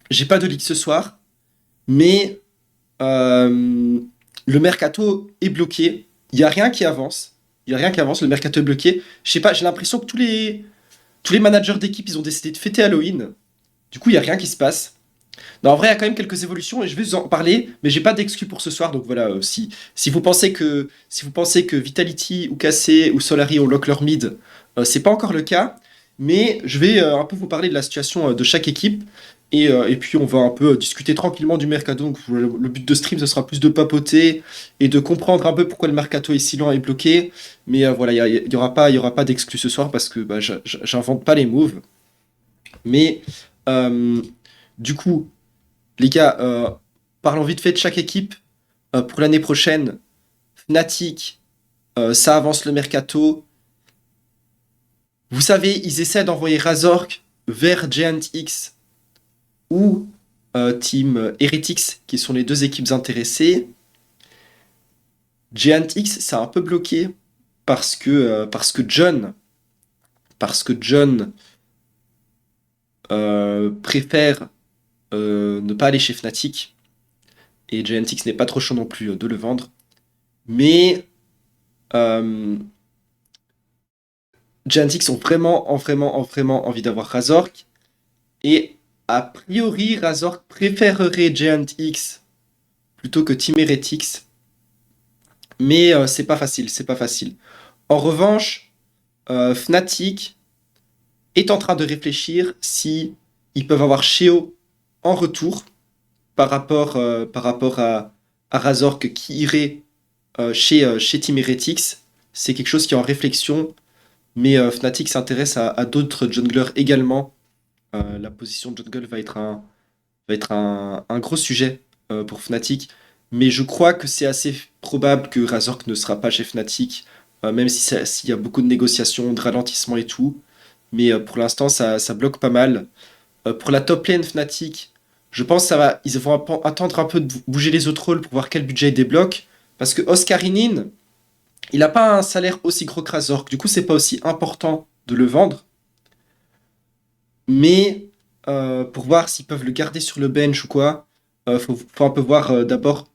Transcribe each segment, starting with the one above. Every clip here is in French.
j'ai pas de ligue ce soir, mais le mercato est bloqué. Il y a rien qui avance. Il y a rien qui avance. Le mercato est bloqué. Je sais pas. J'ai l'impression que tous les managers d'équipe, ils ont décidé de fêter Halloween. Du coup, il y a rien qui se passe. Non, en vrai, il y a quand même quelques évolutions et je vais vous en parler, mais j'ai pas d'exclus pour ce soir. Donc voilà, si vous pensez que Vitality ou KC ou Solari ont lock leur mid, c'est pas encore le cas. Mais je vais un peu vous parler de la situation de chaque équipe et puis on va un peu discuter tranquillement du mercato. Donc le but de stream, ce sera plus de papoter et de comprendre un peu pourquoi le mercato est si lent et bloqué. Mais voilà, il y aura pas d'exclus ce soir parce que bah, j'invente pas les moves. Mais euh, du coup. Les gars, parlons vite fait de chaque équipe pour l'année prochaine. Fnatic, ça avance le mercato. Vous savez, ils essaient d'envoyer Razork vers Giant X ou Team Heretics, qui sont les deux équipes intéressées. Giant X, ça a un peu bloqué parce que John préfère ne pas aller chez Fnatic et Giant X n'est pas trop chaud non plus de le vendre. Mais euh, Giantix ont vraiment envie d'avoir Razork. Et a priori, Razork préférerait Giant X plutôt que Team Heretics. Mais c'est pas facile, c'est pas facile. En revanche, Fnatic est en train de réfléchir si ils peuvent avoir Sheo en retour par rapport à Razork qui irait chez Team Heretics. C'est quelque chose qui est en réflexion, mais Fnatic s'intéresse à d'autres junglers également. La position de jungle va être un gros sujet pour Fnatic. Mais je crois que c'est assez probable que Razork ne sera pas chez Fnatic, même si s'il y a beaucoup de négociations, de ralentissement et tout. Mais pour l'instant, ça bloque pas mal. Pour la top lane Fnatic, je pense que ils vont attendre un peu de bouger les autres rôles pour voir quel budget ils débloquent. Parce que Oscarinin, il n'a pas un salaire aussi gros que Razork. Du coup, c'est pas aussi important de le vendre. Mais pour voir s'ils peuvent le garder sur le bench ou quoi, faut un peu voir d'abord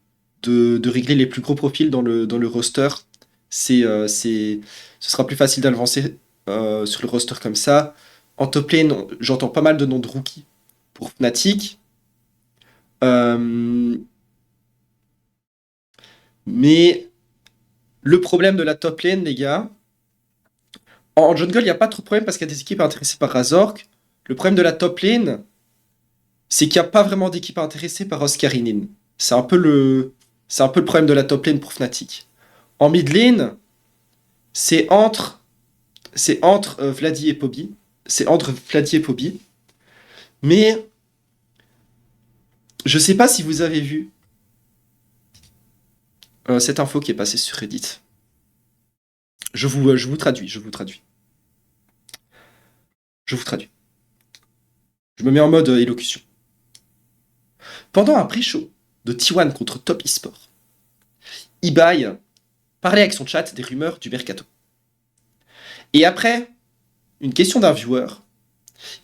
de régler les plus gros profils dans le roster. Ce sera plus facile d'avancer sur le roster comme ça. En top lane, j'entends pas mal de noms de rookies pour Fnatic. Euh, mais le problème de la top lane, les gars, en jungle, il n'y a pas trop de problème parce qu'il y a des équipes intéressées par Razork. Le problème de la top lane, c'est qu'il n'y a pas vraiment d'équipe intéressée par Oscarinin. C'est un peu le, c'est un peu le problème de la top lane pour Fnatic. En mid lane, c'est entre, c'est entre Vladi et Poby. C'est entre Vladi et Poby. Mais je sais pas si vous avez vu cette info qui est passée sur Reddit. Je vous traduis, je vous traduis. Je vous traduis. Je me mets en mode élocution. Pendant un pré-show de T1 contre Top Esport, Ibai parlait avec son chat des rumeurs du mercato. Et après une question d'un viewer,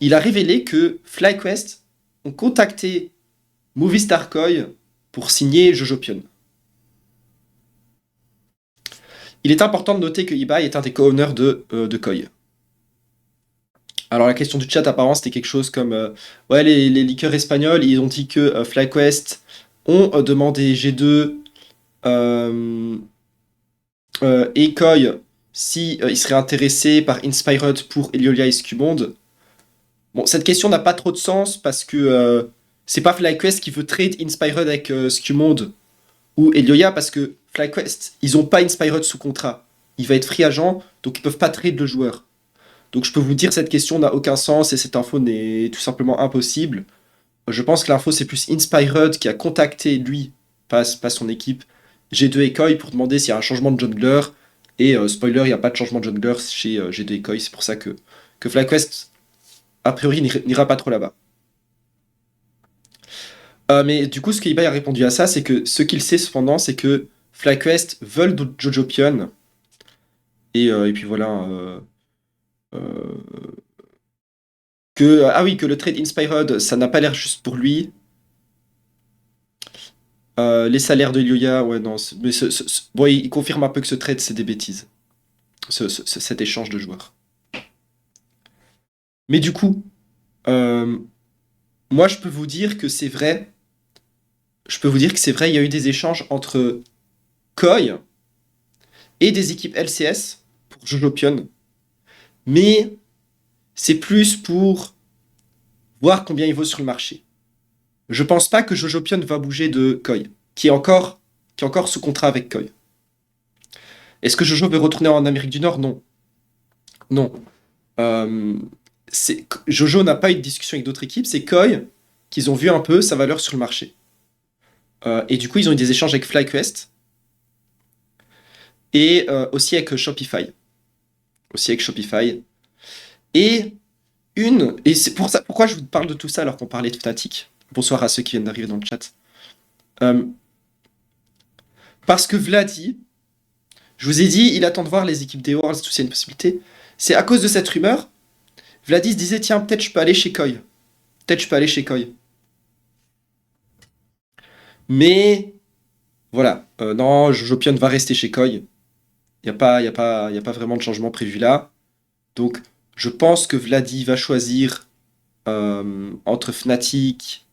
il a révélé que FlyQuest ont contacté Movistar Koi pour signer Jojo Pion. Il est important de noter que Ibai est un des co-owners de Koi. Alors la question du chat apparemment c'était quelque chose comme ouais les liqueurs espagnols ils ont dit que FlyQuest ont demandé G2 euh, et Koi si ils seraient intéressés par Inspired pour Eliolia et Scumonde. Bon, cette question n'a pas trop de sens parce que c'est pas FlyQuest qui veut trade Inspired avec Scumonde ou Elioya parce que FlyQuest, ils ont pas Inspired sous contrat. Il va être free agent, donc ils peuvent pas trade le joueur. Donc je peux vous dire cette question n'a aucun sens et cette info n'est tout simplement impossible. Je pense que l'info c'est plus Inspired qui a contacté lui, pas son équipe, G2 et Koi pour demander s'il y a un changement de jungler. Et spoiler, il n'y a pas de changement de jungler chez G2 et Koi, c'est pour ça que FlyQuest a priori n'ira pas trop là-bas. Mais du coup, ce que eBay a répondu à ça, c'est que ce qu'il sait cependant, c'est que FlyQuest veulent Jojo Pion. Et puis voilà, euh, Ah oui, que le trade Inspired, ça n'a pas l'air juste pour lui. Les salaires de Ilya, ouais, non. Mais bon, il confirme un peu que ce trade, c'est des bêtises. Cet échange de joueurs. Mais du coup, euh, moi, je peux vous dire que c'est vrai. Je peux vous dire que c'est vrai, il y a eu des échanges entre Koi et des équipes LCS pour Jojo Pion. Mais c'est plus pour voir combien il vaut sur le marché. Je pense pas que Jojo Pion va bouger de Koi, qui est encore sous contrat avec Koi. Est-ce que Jojo veut retourner en Amérique du Nord? Non. Non. Euh, Jojo n'a pas eu de discussion avec d'autres équipes, c'est Koi qu'ils ont vu un peu sa valeur sur le marché. Et du coup, ils ont eu des échanges avec FlyQuest et aussi avec Shopify. Aussi avec Shopify. Et et c'est pour ça, pourquoi je vous parle de tout ça alors qu'on parlait de Fnatic. Bonsoir à ceux qui viennent d'arriver dans le chat. Euh, Parce que Vladi, je vous ai dit, il attend de voir les équipes des Worlds, tout c'est une possibilité. C'est à cause de cette rumeur, Vladi se disait, tiens, peut-être je peux aller chez Koi. Peut-être je peux aller chez Koi. Mais voilà, non, Jopion va rester chez Koi. Il y a pas vraiment de changement prévu là. Donc, je pense que Vladi va choisir entre Fnatic,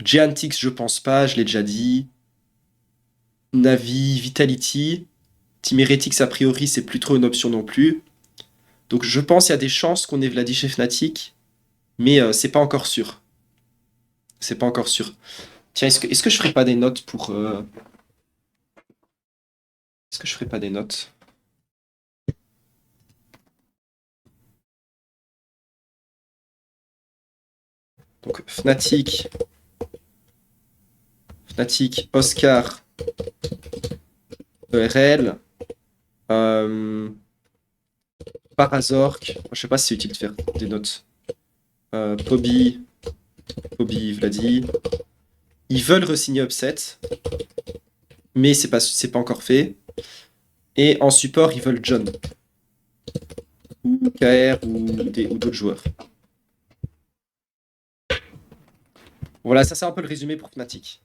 Giantix, je pense pas, je l'ai déjà dit. Navi, Vitality. Team Heretics, a priori, c'est plus trop une option non plus. Donc, je pense qu'il y a des chances qu'on ait Vladi chez Fnatic, mais c'est pas encore sûr. C'est pas encore sûr. Tiens, est-ce que je ferai pas des notes pour. Est-ce que je ferai pas des notes? Donc, Fnatic, Oscar, ERL, euh, Parazork. Je sais pas si c'est utile de faire des notes. Poby, Vladi. Ils veulent re-signer Upset, mais c'est pas encore fait. Et en support, ils veulent John. Ou KR ou d'autres joueurs. Voilà, ça c'est un peu le résumé pour Fnatic.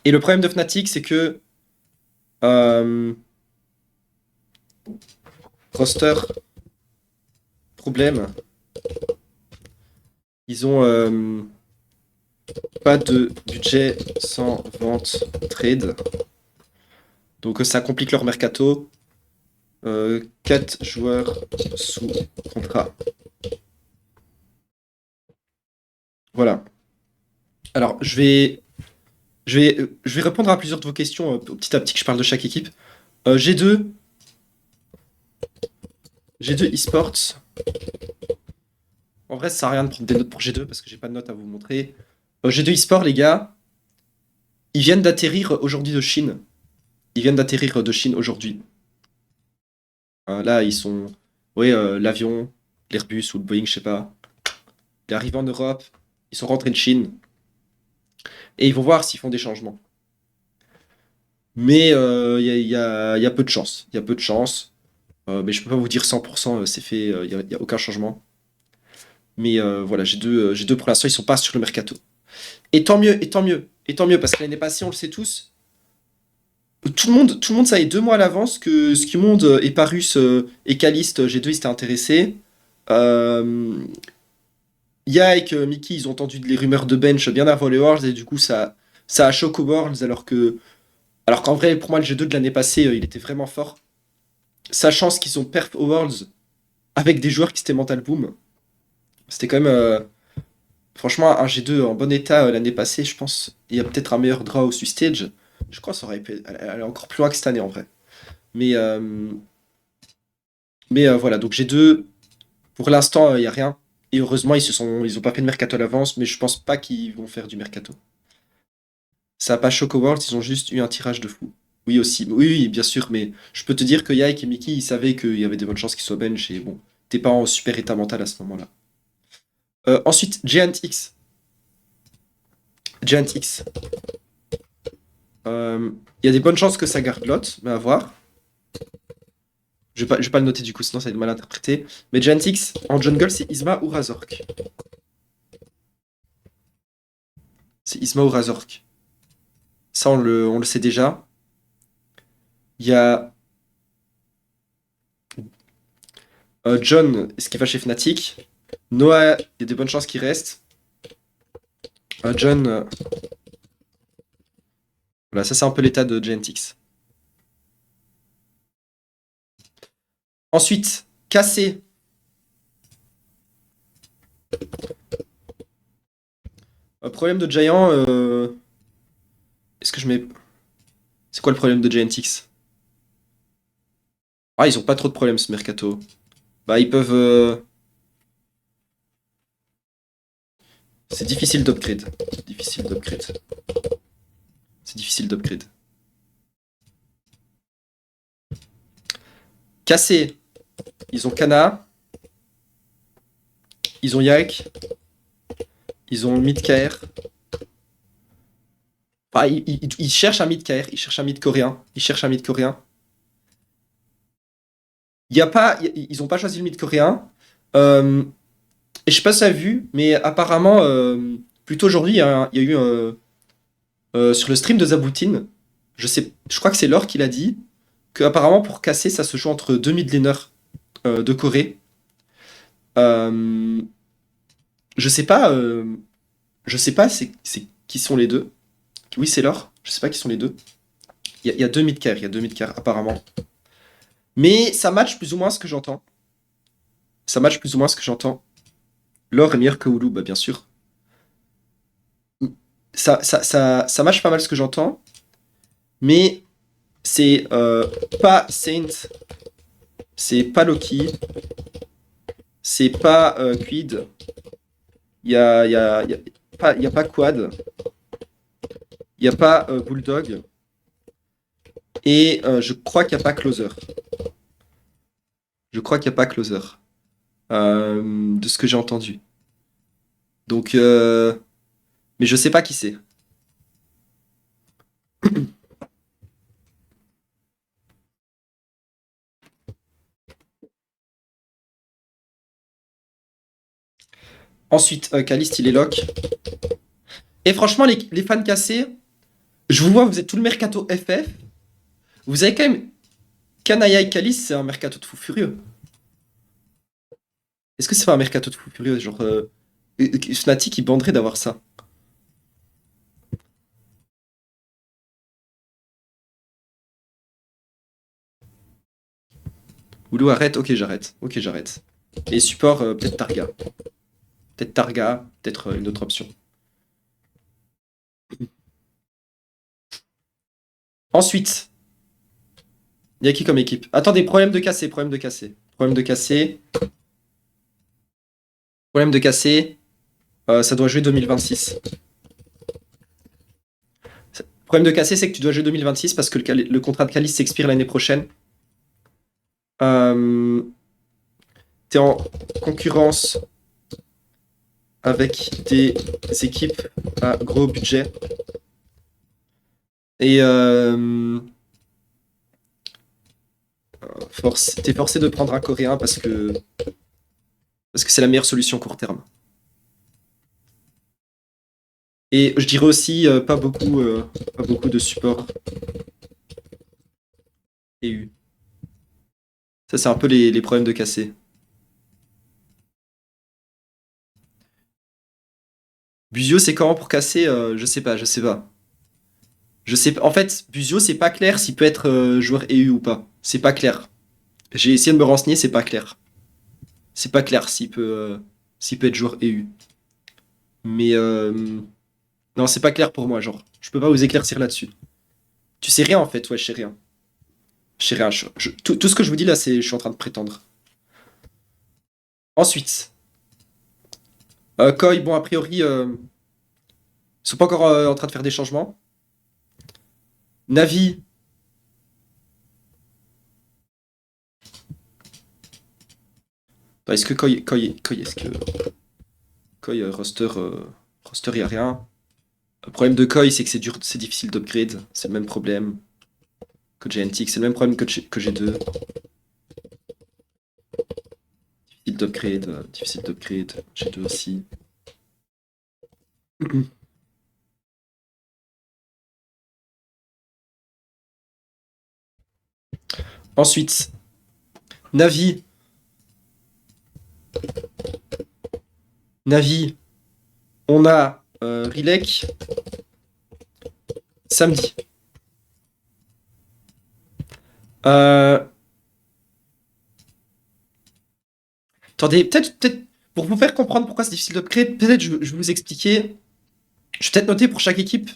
Et le problème de Fnatic, c'est que euh, roster, problème, ils ont pas de budget sans vente trade. Donc ça complique leur mercato. 4 joueurs sous contrat. Voilà. Alors, je vais répondre à plusieurs de vos questions petit à petit que je parle de chaque équipe. G2, G2 eSports. En vrai, ça sert à rien de prendre des notes pour G2 parce que j'ai pas de notes à vous montrer. G2 eSports, les gars, ils viennent d'atterrir aujourd'hui de Chine. Ils viennent d'atterrir de Chine aujourd'hui. Là, ils sont. Oui, l'avion, l'Airbus ou le Boeing, je sais pas. Il est arrivé en Europe. Ils sont rentrés de Chine. Et ils vont voir s'ils font des changements. Mais il y a peu de chance. Il y a peu de chance. Mais je peux pas vous dire 100% c'est fait, y a aucun changement. Mais voilà, j'ai deux pour l'instant, ils sont pas sur le mercato. Et tant mieux, et tant mieux, et tant mieux, parce que l'année passée, on le sait tous, tout le monde savait 2 mois à l'avance que Skimond et Parus et Caliste, G2, ils s'étaient intéressés. Euh, Yike, Mickey, ils ont entendu les rumeurs de bench bien avant les Worlds, et du coup, ça a choqué aux Worlds, alors qu'en vrai, pour moi, le G2 de l'année passée, il était vraiment fort. Sachant ce qu'ils ont perf aux Worlds avec des joueurs qui étaient mental boom. C'était quand même, franchement, un G2 en bon état l'année passée, je pense. Il y a peut-être un meilleur draw au stage. Je crois que ça aurait pu aller encore plus loin que cette année en vrai. Mais, euh, mais voilà, donc G2, pour l'instant, il n'y a rien. Et heureusement, ils ont pas fait de mercato à l'avance, mais je pense pas qu'ils vont faire du mercato. Ça n'a pas choqué aux Worlds, ils ont juste eu un tirage de fou. Oui, aussi. Oui, oui, bien sûr, mais je peux te dire que Yike et Mickey, ils savaient qu'il y avait des bonnes chances qu'ils soient bench, et bon, t'es pas en super état mental à ce moment-là. Ensuite, Giant X. Giant X. Il y a des bonnes chances que ça garde l'autre, mais à voir. je vais pas le noter du coup, sinon ça va être mal interprété. Mais Giantix, en jungle, c'est Isma ou Razork. C'est Isma ou Razork. Ça, on le sait déjà. Il y a John, ce qui va chez Fnatic. Noah, il y a de bonnes chances qu'il reste. John, voilà, ça c'est un peu l'état de Giantix. Ensuite, Cassé. Problème de Giant. Est-ce que je mets. C'est quoi le problème de Giantix? Ah, ils ont pas trop de problèmes ce mercato. Bah, ils peuvent. C'est difficile d'upgrade. Difficile d'upgrade. C'est difficile d'upgrade. Cassé. Ils ont Kana. Ils ont Yak. Ils ont mid KR. Enfin, ils cherchent un mid KR. Ils cherchent un mid coréen. Ils cherchent un mid coréen. Il y a pas, ils ont pas choisi le mid coréen. Et je sais pas si tu as vu, mais apparemment, plutôt aujourd'hui, il y a eu sur le stream de Zaboutine, je crois que c'est Laure qui l'a dit, que apparemment pour casser, ça se joue entre deux mid laners de Corée. Euh, je sais pas c'est qui sont les deux. Oui, c'est Laure. Je sais pas qui sont les deux. Il y a deux mid carry, il y a deux mid carry apparemment. Mais ça match plus ou moins ce que j'entends. Ça match plus ou moins ce que j'entends. Laure est meilleur que Hulu, bah bien sûr. Ça match pas mal ce que j'entends. Mais c'est pas Saint, c'est pas Loki, c'est pas Quid, y a pas Quad, il y a pas Bulldog, et je crois qu'il n'y a pas Closer. Je crois qu'il n'y a pas Closer, de ce que j'ai entendu. Donc, mais je sais pas qui c'est. Ensuite, Caliste, il est lock. Et franchement, les fans cassés, je vous vois, vous êtes tout le mercato FF. Vous avez quand même Kanaya et Caliste, c'est un mercato de fou furieux. Est-ce que c'est pas un mercato de fou furieux? Genre, Fnatic, il banderait d'avoir ça. Oulou, arrête. Ok, j'arrête. Ok, j'arrête. Et support, peut-être Targa. Peut-être Targa, peut-être une autre option. Ensuite, il y a qui comme équipe? Attendez, problème de cassé, problème de cassé. Problème de cassé. Problème de cassé. Ça doit jouer 2026. Problème de cassé, c'est que tu dois jouer 2026 parce que le contrat de Calice s'expire l'année prochaine. T'es en concurrence avec des équipes à gros budget. Et t'es forcé de prendre un coréen parce que c'est la meilleure solution court terme. Et je dirais aussi pas beaucoup de support EU. Ça, c'est un peu les problèmes de casser. Buzio, c'est comment pour casser? Je sais pas, je sais pas. Je sais pas. En fait, Buzio, c'est pas clair s'il peut être joueur EU ou pas. C'est pas clair. J'ai essayé de me renseigner, c'est pas clair. C'est pas clair s'il peut être joueur EU. Mais non, c'est pas clair pour moi, genre. Je peux pas vous éclaircir là-dessus. Tu sais rien en fait, ouais, je sais rien. Je sais rien. Tout ce que je vous dis là, je suis en train de prétendre. Ensuite, Koi, bon, a priori, ils sont pas encore en train de faire des changements. Navi. Attends, est-ce que est-ce que. Koi, roster, y a rien. Le problème de Koi, c'est que c'est difficile d'upgrade. C'est le même problème que GNTX, c'est le même problème que G2. d'upgrade, difficile d'upgrade. J'ai deux aussi. Ensuite, Navi. Navi, on a Rilek samedi. Attendez, peut-être, pour vous faire comprendre pourquoi c'est difficile d'upgrade, peut-être je vais vous expliquer. Je vais peut-être noter pour chaque équipe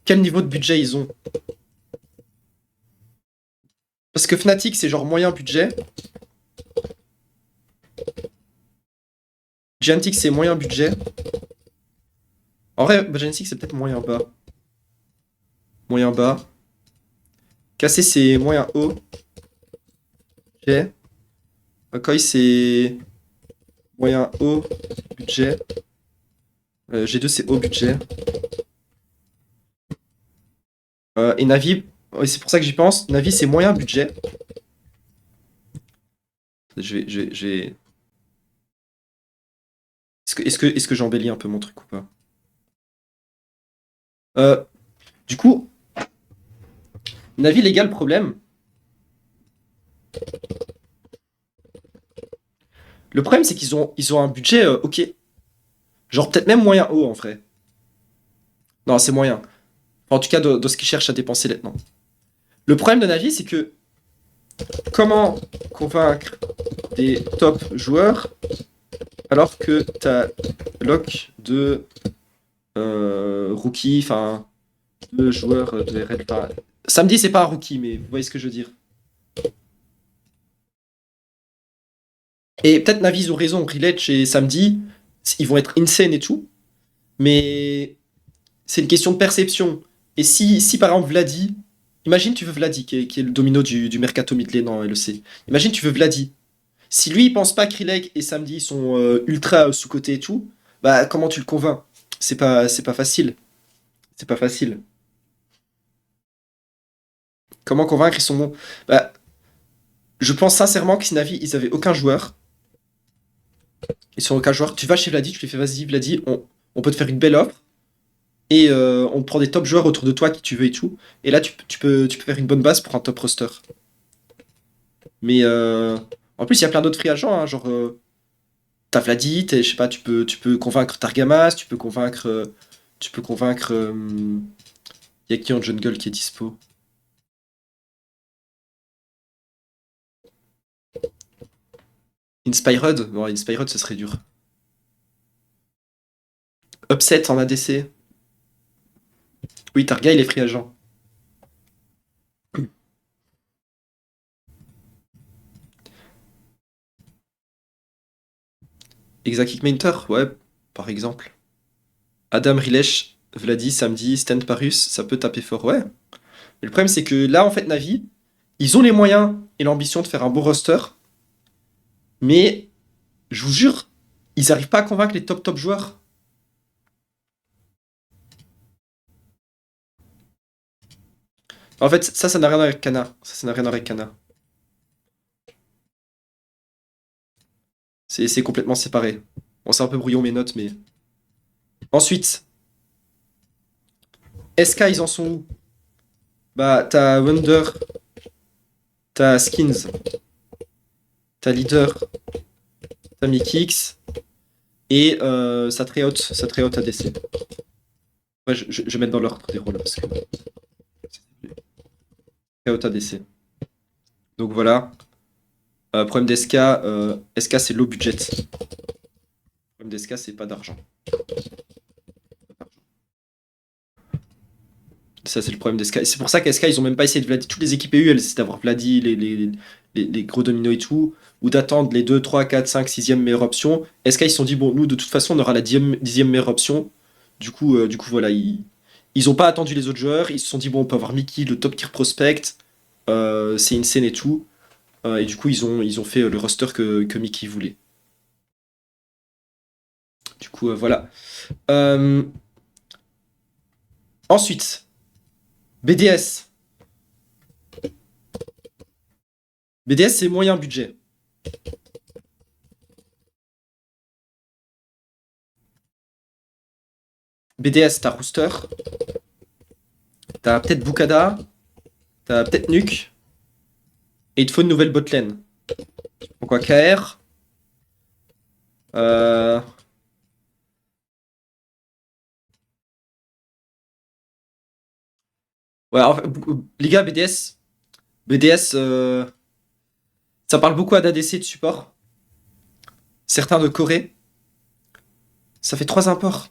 quel niveau de budget ils ont. Parce que Fnatic, c'est genre moyen budget. Giantic, c'est moyen budget. En vrai, Giantic, c'est peut-être moyen bas. Moyen bas. KC, c'est moyen haut. Budget. Koi, c'est moyen haut budget. G2, c'est haut budget. Et Navi, c'est pour ça que j'y pense. Navi, c'est moyen budget. Je vais... Est-ce que j'embellis un peu mon truc ou pas? Du coup, Navi, les gars, le problème. Le problème, c'est qu'ils ont un budget ok. Genre peut-être même moyen haut en vrai. Non, c'est moyen. En tout cas, de ce qu'ils cherchent à dépenser maintenant. Le problème de Navi, c'est que comment convaincre des top joueurs alors que t'as lock de rookie, enfin, de joueurs de RL. Enfin, samedi, c'est pas un rookie, mais vous voyez ce que je veux dire. Et peut-être Navi, ils ont raison. Rilech et samedi, ils vont être insane et tout. Mais c'est une question de perception. Et si par exemple Vladi, imagine tu veux Vladi, qui est le domino du mercato mid lane dans LEC. Imagine tu veux Vladi. Si lui il pense pas que Rilek et Samedi sont ultra sous-cotés et tout, bah comment tu le convaincs? C'est pas facile. C'est pas facile. Comment convaincre ils sont bons? Bah, je pense sincèrement que si Navi ils avaient aucun joueur, ils sont aucun joueur, tu vas chez Vladi, tu lui fais vas-y Vladi, on peut te faire une belle offre. Et on prend des top joueurs autour de toi qui tu veux et tout. Et là, tu peux faire une bonne base pour un top roster. Mais en plus, il y a plein d'autres free agents. Hein, genre, t'as Vladi, je sais pas, tu peux convaincre Targamas, tu peux convaincre. Tu peux convaincre. Il y a qui en jungle qui est dispo? Inspired? Bon, Inspired, ce serait dur. Upset en ADC. Oui, Targa, il est free agent. Exact Minter, ouais, par exemple. Adam Rilesh, Vladi, Samedi, Stand Parus, ça peut taper fort, ouais. Mais le problème, c'est que là, en fait, Navi, ils ont les moyens et l'ambition de faire un beau roster, mais je vous jure, ils n'arrivent pas à convaincre les top joueurs. En fait, ça n'a rien à voir avec Kana. Ça n'a rien à voir avec Kana. C'est complètement séparé. Bon, c'est un peu brouillon mes notes, mais. Ensuite, SK, ils en sont où? Bah, t'as Wonder, t'as Skins, t'as Leader, t'as Mikix, et Satriote ADC. Ouais, je vais mettre dans l'ordre des rôles parce que. Satriote ADC. Donc voilà. Problème d'SK, SK c'est low budget. Problème d'SK, c'est pas d'argent. Ça, c'est le problème d'SK. C'est pour ça qu'SK, ils ont même pas essayé de Vladi. Toutes les équipes EU, elles essaient d'avoir Vladi, les gros dominos et tout, ou d'attendre les 2, 3, 4, 5, 6e meilleure option. SK, ils se sont dit, bon, nous, de toute façon, on aura la 10e meilleure option. Du coup voilà, ils ont pas attendu les autres joueurs. Ils se sont dit, bon, on peut avoir Mickey, le top tier prospect. C'est insane et tout. Et du coup, ils ont fait le roster que Mickey voulait. Du coup, voilà. Ensuite, BDS. BDS, c'est moyen budget. BDS, t'as Rooster. T'as peut-être Bukada. T'as peut-être Nuke. Et il te faut une nouvelle botlane. Pourquoi KR? Euh... Ouais, en fait, les gars, BDS. BDS, ça parle beaucoup à d'ADC de support. Certains de Corée. Ça fait 3 imports.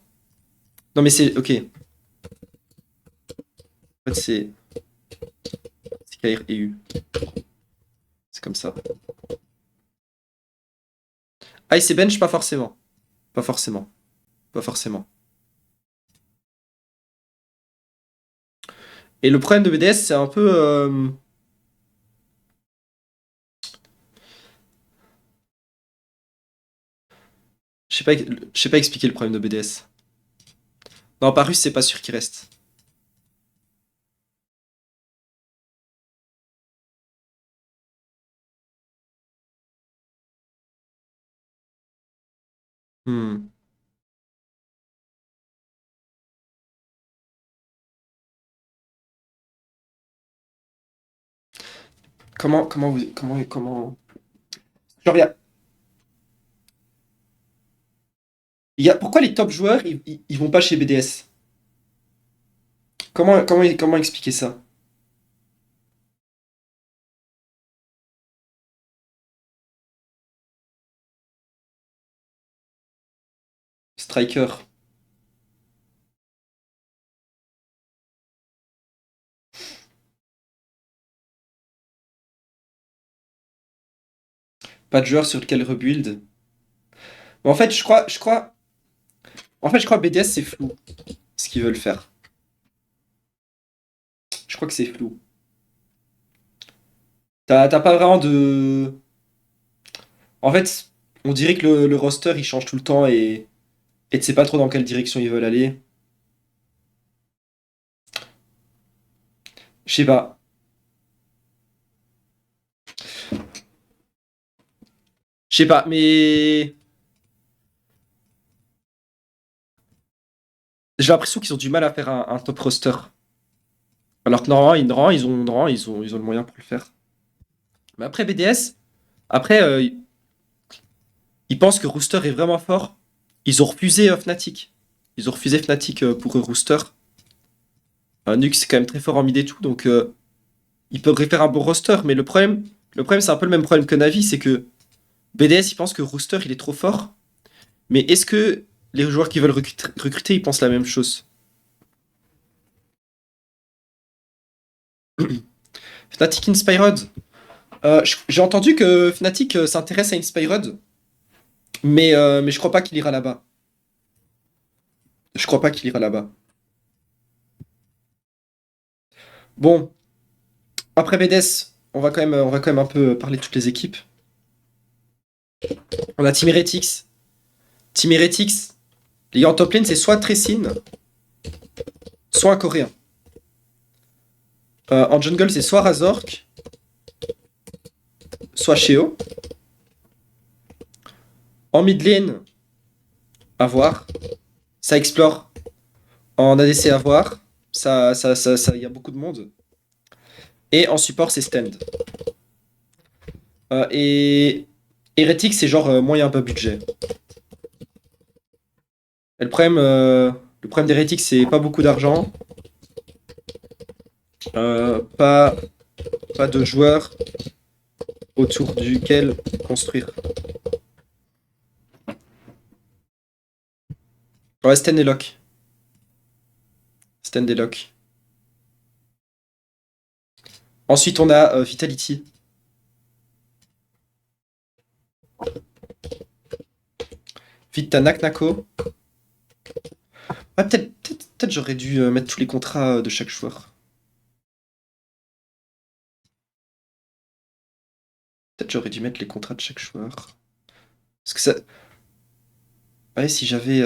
Non, mais c'est. Ok. En fait, c'est KR et U. C'est comme ça. Ah, et c'est bench? Pas forcément. Pas forcément. Pas forcément. Et le problème de BDS, c'est un peu. Je sais pas expliquer le problème de BDS. Non, Parus, c'est pas sûr qu'il reste. Hmm. Comment. Genre, pourquoi les top joueurs, ils vont pas chez BDS? Comment expliquer ça? Striker. Pas de joueur sur lequel rebuild. Mais en fait, je crois BDS, c'est flou, ce qu'ils veulent faire. Je crois que c'est flou. T'as pas vraiment de. En fait, on dirait que le roster, il change tout le temps et tu sais pas trop dans quelle direction ils veulent aller. Je sais pas. Je sais pas, mais j'ai l'impression qu'ils ont du mal à faire un top roster. Alors que normalement, ils ont le moyen pour le faire. Mais après BDS, après, ils pensent que Rooster est vraiment fort. Ils ont refusé Fnatic. Ils ont refusé Fnatic pour Rooster. Nux, c'est quand même très fort en mid et tout, donc ils peuvent faire un bon roster. Mais le problème, c'est un peu le même problème que Navi, c'est que BDS, ils pensent que Rooster, il est trop fort. Mais est-ce que les joueurs qui veulent recruter, ils pensent la même chose? Fnatic Inspired. J'ai entendu que Fnatic s'intéresse à Inspired, mais je crois pas qu'il ira là-bas. Je crois pas qu'il ira là-bas. Bon, après BDS, on va quand même un peu parler de toutes les équipes. On a Team Heretics. Team Heretics, les gars en top lane, c'est soit Tressin, soit un coréen. En jungle, c'est soit Razork, soit Sheo. En mid lane, à voir. Ça explore. En ADC, à voir. Il y a beaucoup de monde. Et en support, c'est Stand. Et Heretics, c'est genre moyen bas budget. Et le problème d'Heretics, c'est pas beaucoup d'argent. Pas de joueurs autour duquel construire. Ouais, Stand et Lock. Stand et Lock. Ensuite, on a Vitality. Vite, t'as Naknako. Ah, peut-être j'aurais dû mettre tous les contrats de chaque joueur. Peut-être j'aurais dû mettre les contrats de chaque joueur. Parce que ça. Ouais, si j'avais.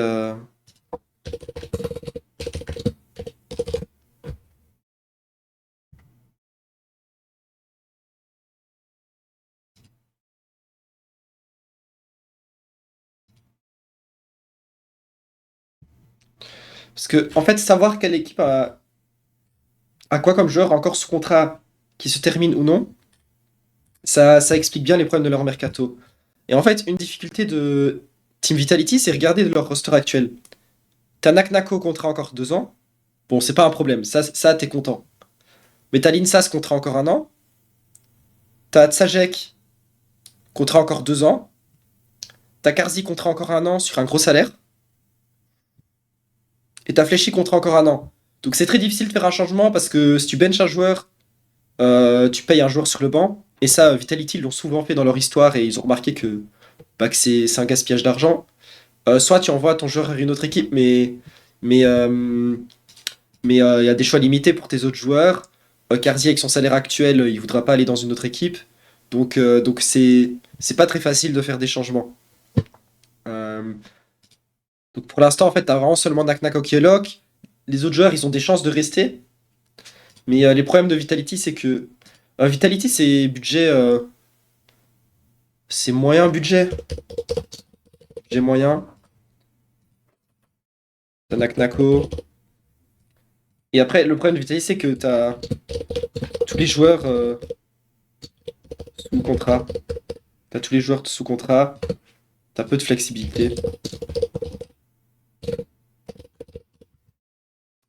Parce que, en fait, savoir quelle équipe a quoi comme joueur encore sous contrat qui se termine ou non, ça explique bien les problèmes de leur mercato. Et en fait, une difficulté de Team Vitality, c'est regarder leur roster actuel. T'as Naknako contrat encore 2 ans. Bon, c'est pas un problème. Ça t'es content. Mais t'as Linsas contrat encore 1 an. T'as Tsajek contrat encore 2 ans. T'as Karzi contrat encore 1 an sur un gros salaire. Et t'as Fléchi contrat encore 1 an. Donc c'est très difficile de faire un changement parce que si tu benches un joueur, tu payes un joueur sur le banc. Et ça, Vitality ils l'ont souvent fait dans leur histoire et ils ont remarqué que c'est un gaspillage d'argent. Soit tu envoies ton joueur vers une autre équipe, mais il y a des choix limités pour tes autres joueurs. Karzi avec son salaire actuel, il voudra pas aller dans une autre équipe. Donc c'est pas très facile de faire des changements. Euh, donc pour l'instant, en fait, t'as vraiment seulement Naknako qui est lock. Les autres joueurs, ils ont des chances de rester. Mais les problèmes de Vitality, c'est que Vitality, c'est moyen budget. Budget moyen. T'as Naknako. Et après, le problème de Vitality, c'est que t'as tous les joueurs sous contrat. T'as tous les joueurs sous contrat. T'as peu de flexibilité.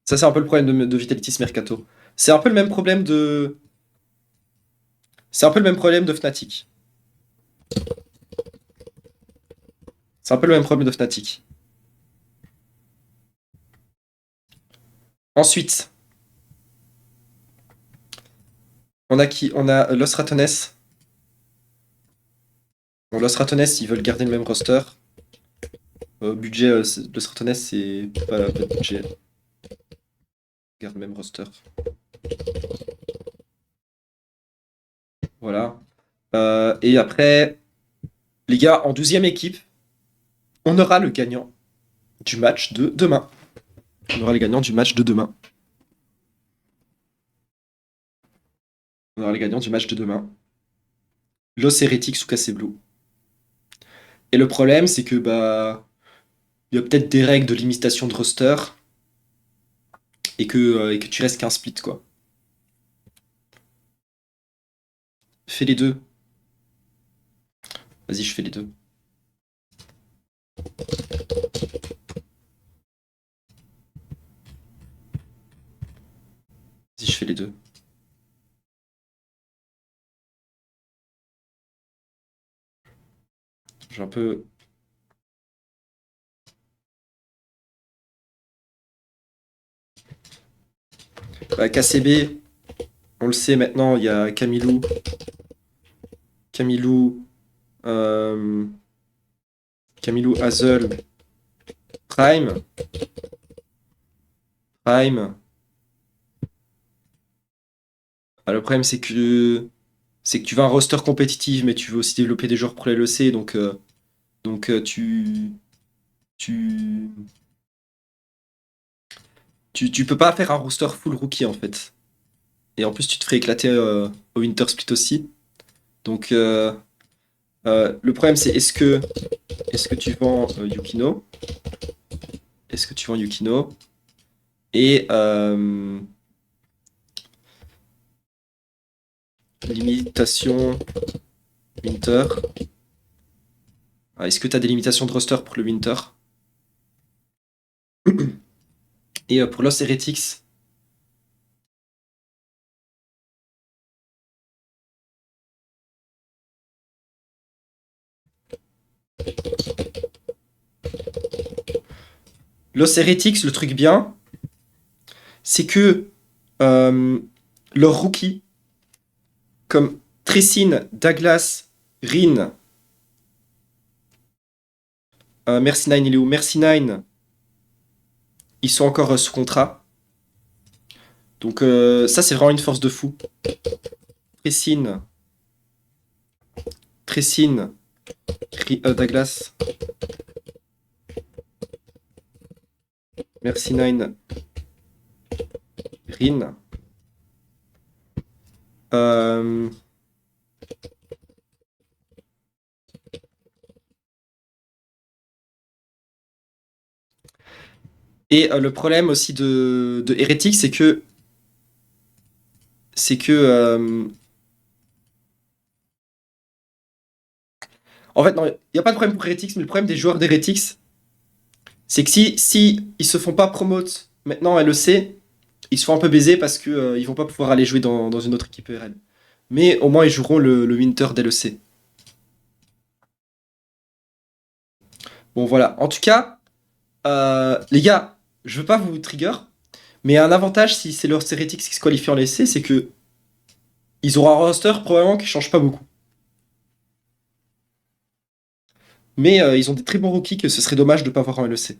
Ça, c'est un peu le problème de Vitality ce Mercato. C'est un peu le même problème de. C'est un peu le même problème de Fnatic. C'est un peu le même problème de Fnatic. Ensuite, on a qui? On a Los Ratones. Bon, Los Ratones, ils veulent garder le même roster. Budget, Los Ratones, c'est pas de budget. Garde le même roster. Voilà. Et après, les gars, en 12e équipe, on aura le gagnant du match de demain. On aura les gagnants du match de demain. On aura les gagnants du match de demain. Los Heretics ou Cassé Blue. Et le problème, c'est que il y a peut-être des règles de limitation de roster et que tu restes qu'un split, quoi. Fais les deux. Vas-y, je fais les deux. Vas-y, je fais les deux. J'ai un peu. KCB, on le sait maintenant, il y a Camilou, euh, Camilou, Hazel, Prime, Prime. Ah, le problème, c'est que tu veux un roster compétitif, mais tu veux aussi développer des joueurs pour les LEC, donc tu, tu peux pas faire un roster full rookie en fait. Et en plus, tu te ferais éclater au Winter Split aussi. Donc, le problème, c'est est-ce que tu vends Yukino? Est-ce que tu vends Yukino? Et limitation Winter. Ah, est-ce que tu as des limitations de roster pour le Winter? Et pour Los Heretics, Los Heretics, le truc bien, c'est que euh, leurs rookies, comme Tressin, Douglas, Rin, Mercy9, il est où? Mercy9, ils sont encore sous contrat. Donc ça, c'est vraiment une force de fou. Tressin, Tressin, Douglas, Mercy9, Rin. Euh, Et le problème aussi de Heretics, c'est que en fait, non, il n'y a pas de problème pour Heretics, mais le problème des joueurs d'Heretics, c'est que si ils se font pas promote maintenant LEC, ils se font un peu baiser parce que ils vont pas pouvoir aller jouer dans une autre équipe ERL. Mais au moins, ils joueront le Winter d'LEC. Bon, voilà. En tout cas, les gars, je veux pas vous trigger, mais un avantage si c'est leur Heretics qui se qualifie en LEC, c'est que ils auront un roster probablement qui change pas beaucoup. Mais ils ont des très bons rookies que ce serait dommage de ne pas voir en LEC.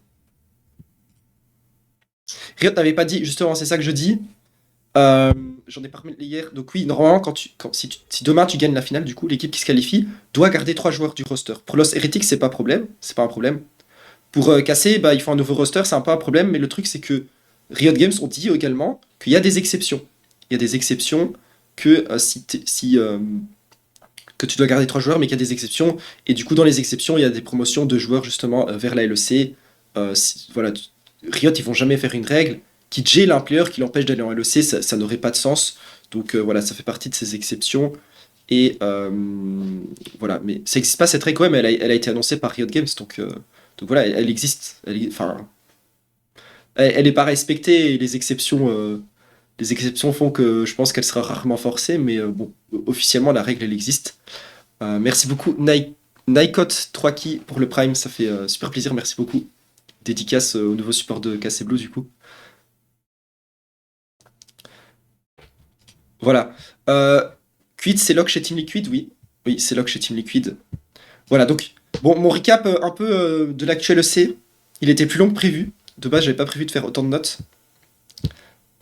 Riot n'avait pas dit, justement, c'est ça que je dis. Euh, J'en ai parlé hier. Donc oui, normalement, si demain tu gagnes la finale, du coup, l'équipe qui se qualifie doit garder 3 joueurs du roster. Pour Los Heretics, c'est pas problème. C'est pas un problème. Pour casser, bah, il faut un nouveau roster, c'est un peu un problème. Mais le truc, c'est que Riot Games ont dit également qu'il y a des exceptions. Il y a des exceptions que que tu dois garder 3 joueurs, mais qu'il y a des exceptions. Et du coup, dans les exceptions, il y a des promotions de joueurs justement vers la LEC. Voilà, Riot, ils vont jamais faire une règle qui jail un player qui l'empêche d'aller en LEC, ça n'aurait pas de sens. Donc voilà, ça fait partie de ces exceptions. Et voilà, mais ça n'existe pas cette règle quand même, elle a été annoncée par Riot Games, donc voilà, elle existe. Enfin, elle n'est pas respectée et les exceptions font que je pense qu'elle sera rarement forcée, mais bon, officiellement la règle elle existe. Merci beaucoup Nikot 3 Key pour le Prime, ça fait super plaisir, merci beaucoup. Dédicace au nouveau support de KC Blue du coup. Voilà. Quid, c'est lock chez Team Liquid, oui. Oui, c'est lock chez Team Liquid. Voilà, donc, bon, mon recap un peu de l'actuel EC, il était plus long que prévu. De base, j'avais pas prévu de faire autant de notes.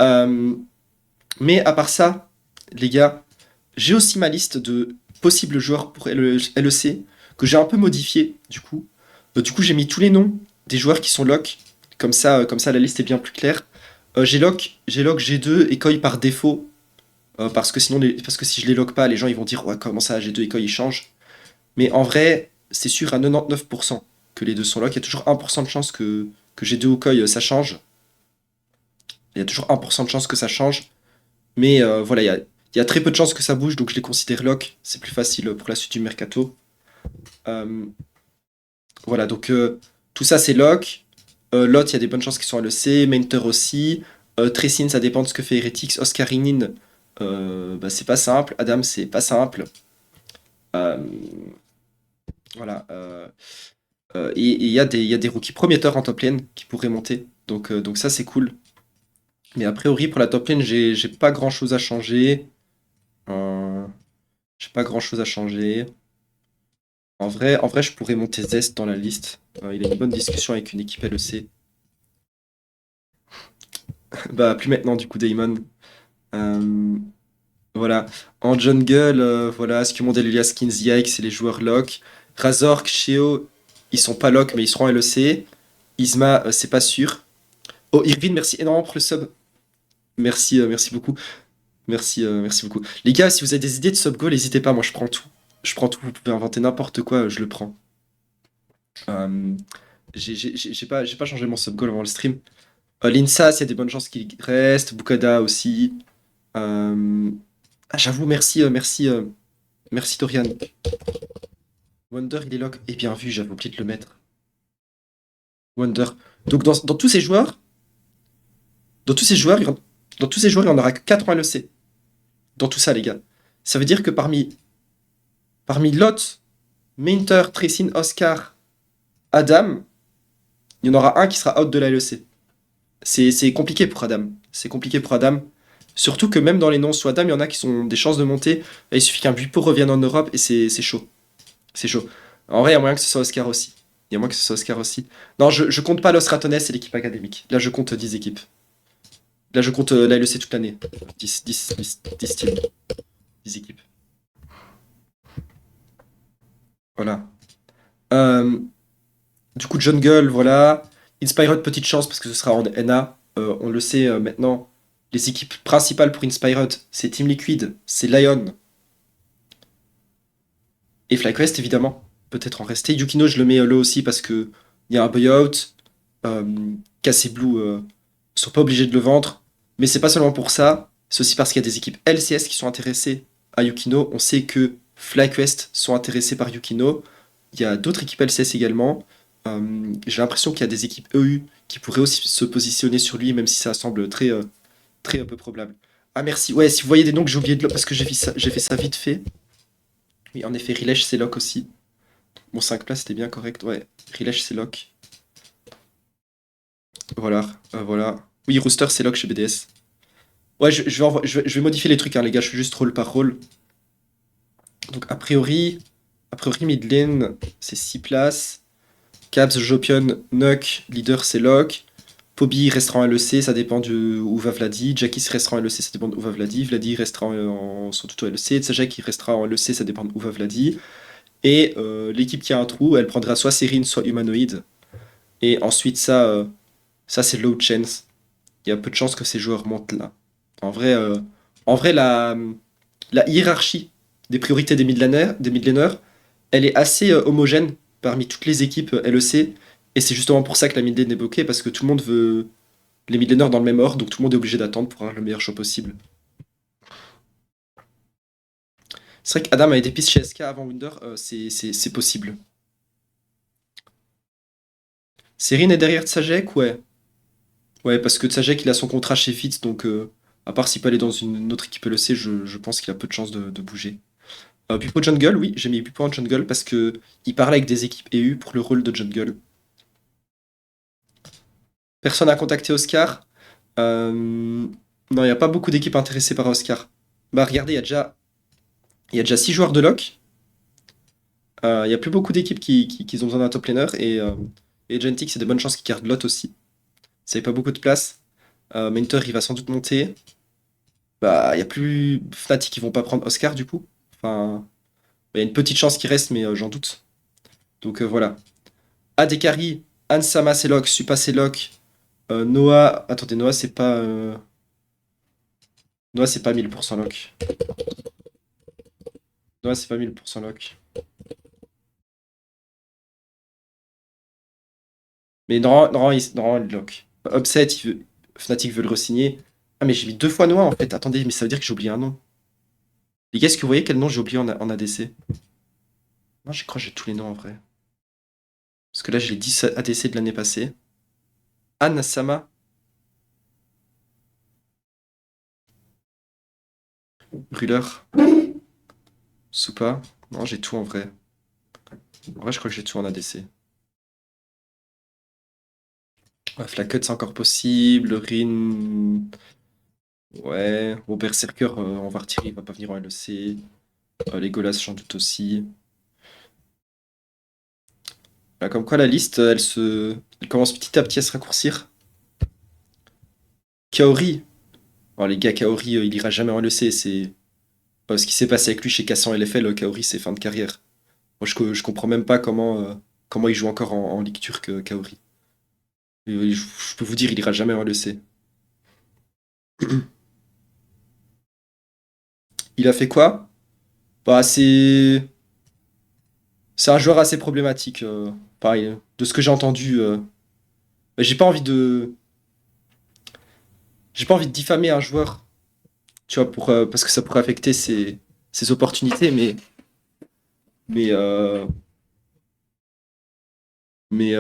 Euh, mais à part ça, les gars, j'ai aussi ma liste de possibles joueurs pour LEC que j'ai un peu modifié du coup. Du coup, j'ai mis tous les noms des joueurs qui sont lock. Comme ça, la liste est bien plus claire. J'ai lock G2 et Koi par défaut. Parce que sinon, parce que si je les lock pas, les gens ils vont dire ouais, comment ça, G2 et Koi ils changent. Mais en vrai, c'est sûr à 99% que les deux sont lock. Il y a toujours 1% de chance que G2 ou Koi ça change. Il y a toujours 1% de chance que ça change. Mais voilà, il y a très peu de chances que ça bouge, donc je les considère lock. C'est plus facile pour la suite du mercato. Euh, voilà, donc tout ça c'est lock. Lot, il y a des bonnes chances qu'ils sont à l'EC. Mainter aussi. Tressin, ça dépend de ce que fait Heretics. Oscarinin, bah, c'est pas simple. Adam, c'est pas simple. Euh, voilà. Et il y a des rookies prometteurs en top lane qui pourraient monter. Donc ça, c'est cool. Mais a priori, pour la top lane, j'ai pas grand chose à changer. Euh, j'ai pas grand chose à changer. En vrai, je pourrais monter Zest dans la liste. Il a une bonne discussion avec une équipe LEC. Bah, plus maintenant, du coup, Damon. Euh, voilà. En jungle, voilà. Skimon, Delulia, Skins, Yike, c'est les joueurs lock. Razork, Sheo, ils sont pas lock, mais ils seront LEC. Isma, c'est pas sûr. Oh, Irvin, merci énormément pour le sub. Merci beaucoup. Merci beaucoup. Les gars, si vous avez des idées de sub goal, n'hésitez pas, moi je prends tout. Je prends tout, vous pouvez inventer n'importe quoi, je le prends. Euh, j'ai pas changé mon sub goal avant le stream. Linsas, il y a des bonnes chances qu'il reste. Bukada aussi. Euh, Ah, j'avoue, merci Dorian. Wonder, il est lock. Et bien vu, j'avais oublié de le mettre. Wonder. Donc dans tous ces joueurs, dans tous ces joueurs, dans tous ces joueurs, il n'y en aura que 4 en LEC. Dans tout ça, les gars. Ça veut dire que parmi Lot, Minter, Tressin, Oscar, Adam, il y en aura un qui sera out de la LEC. C'est compliqué pour Adam. C'est compliqué pour Adam. Surtout que même dans les noms sous Adam, il y en a qui ont des chances de monter. Il suffit qu'un Buipo revienne en Europe et c'est chaud. C'est chaud. En vrai, il y a moyen que ce soit Oscar aussi. Il y a moyen que ce soit Oscar aussi. Non, je compte pas Los Ratones et l'équipe académique. Là, je compte 10 équipes. Là, je compte la LEC toute l'année. 10 teams. 10 équipes. Voilà. Euh, du coup, Jungle, voilà. Inspired, petite chance parce que ce sera en NA. On le sait maintenant. Les équipes principales pour Inspired, c'est Team Liquid, c'est Lion et FlyQuest, évidemment. Peut-être en rester. Yukino, je le mets là aussi parce que il y a un buyout. Euh, Casser Blue sont pas obligés de le vendre. Mais c'est pas seulement pour ça, c'est aussi parce qu'il y a des équipes LCS qui sont intéressées à Yukino. On sait que FlyQuest sont intéressés par Yukino. Il y a d'autres équipes LCS également. J'ai l'impression qu'il y a des équipes EU qui pourraient aussi se positionner sur lui, même si ça semble très peu probable. Ah merci, ouais, si vous voyez des noms que j'ai oublié de parce que j'ai fait ça vite fait. Oui, en effet, Rilesh, c'est lock aussi. Bon, 5 places, c'était bien correct, ouais. Rilesh, c'est lock. Voilà, voilà. Oui, Rooster, c'est lock chez BDS. Ouais, je vais modifier les trucs, hein, les gars, je suis juste rôle par rôle. Donc, a priori mid lane, c'est 6 places. Cabs, Jopion, Nuck, leader, c'est lock. Poby restera en LEC, ça dépend de où va Vladi. Jackis restera en LEC, ça dépend de où va Vladi. Vladi restera en son tuto LEC. Tsajek qui restera en LEC, ça dépend de où va Vladi. Et l'équipe qui a un trou, elle prendra soit Serine, soit Humanoid. Et ensuite, ça c'est low chance. Il y a peu de chances que ces joueurs montent là. En vrai, euh, en vrai la hiérarchie des priorités des mid laners, elle est assez homogène parmi toutes les équipes LEC. Et c'est justement pour ça que la mid lane est bloquée, parce que tout le monde veut les mid laners dans le même ordre, donc tout le monde est obligé d'attendre pour avoir le meilleur choix possible. C'est vrai qu'Adam avait des pistes chez SK avant Wunder, c'est possible. Serine est derrière Tsajek, ouais. Ouais, parce que Tsajek, il a son contrat chez Fitz, donc à part s'il peut aller dans une autre équipe LEC, je pense qu'il a peu de chances de bouger. Bupo Jungle, oui, j'ai mis Bupo en Jungle parce que il parle avec des équipes EU pour le rôle de Jungle. Personne n'a contacté Oscar. Non, il n'y a pas beaucoup d'équipes intéressées par Oscar. Bah regardez, il y a déjà 6 joueurs de lock. Il n'y a plus beaucoup d'équipes qui ont besoin d'un top laner et Gentic, c'est de bonnes chances qu'il garde lot aussi. Ça fait pas beaucoup de place. Mentor, il va sans doute monter. Bah, il y a plus Fnatic qui vont pas prendre Oscar du coup. Enfin, il y a une petite chance qu'il reste, mais j'en doute. Donc voilà. Adekari, Ansama c'est lock, Supa c'est lock. Noah. Attendez, Noah c'est pas 1000% lock. Noah c'est pas 1000% lock. Mais normalement, il est lock. Upset, Fnatic veut le re-signer. Ah mais j'ai mis 2 fois Noah en fait. Attendez, mais ça veut dire que j'ai oublié un nom. Les gars, est-ce que vous voyez quel nom j'ai oublié en ADC? Non, je crois que j'ai tous les noms en vrai. Parce que là, j'ai les 10 ADC de l'année passée. Anne Sama. Brûleur. Soupa. Non, j'ai tout en vrai. En vrai, je crois que j'ai tout en ADC. Ouais, Flacut, c'est encore possible. Rin. Ouais. Bon, Berserker, on va retirer, il va pas venir en LEC. Legolas, j'en doute aussi. Là, comme quoi, la liste, elle commence petit à petit à se raccourcir. Kaori. Oh, les gars, Kaori, il ira jamais en LEC. C'est ce qui s'est passé avec lui chez Cassan LFL. Kaori, c'est fin de carrière. Moi, je comprends même pas comment il joue encore en Ligue turque, Kaori. Je peux vous dire, il ira jamais en LEC. Il a fait quoi? Bah, c'est un joueur assez problématique. Pareil, de ce que j'ai entendu. Bah, j'ai pas envie de diffamer un joueur, tu vois, parce que ça pourrait affecter ses opportunités, mais, euh, mais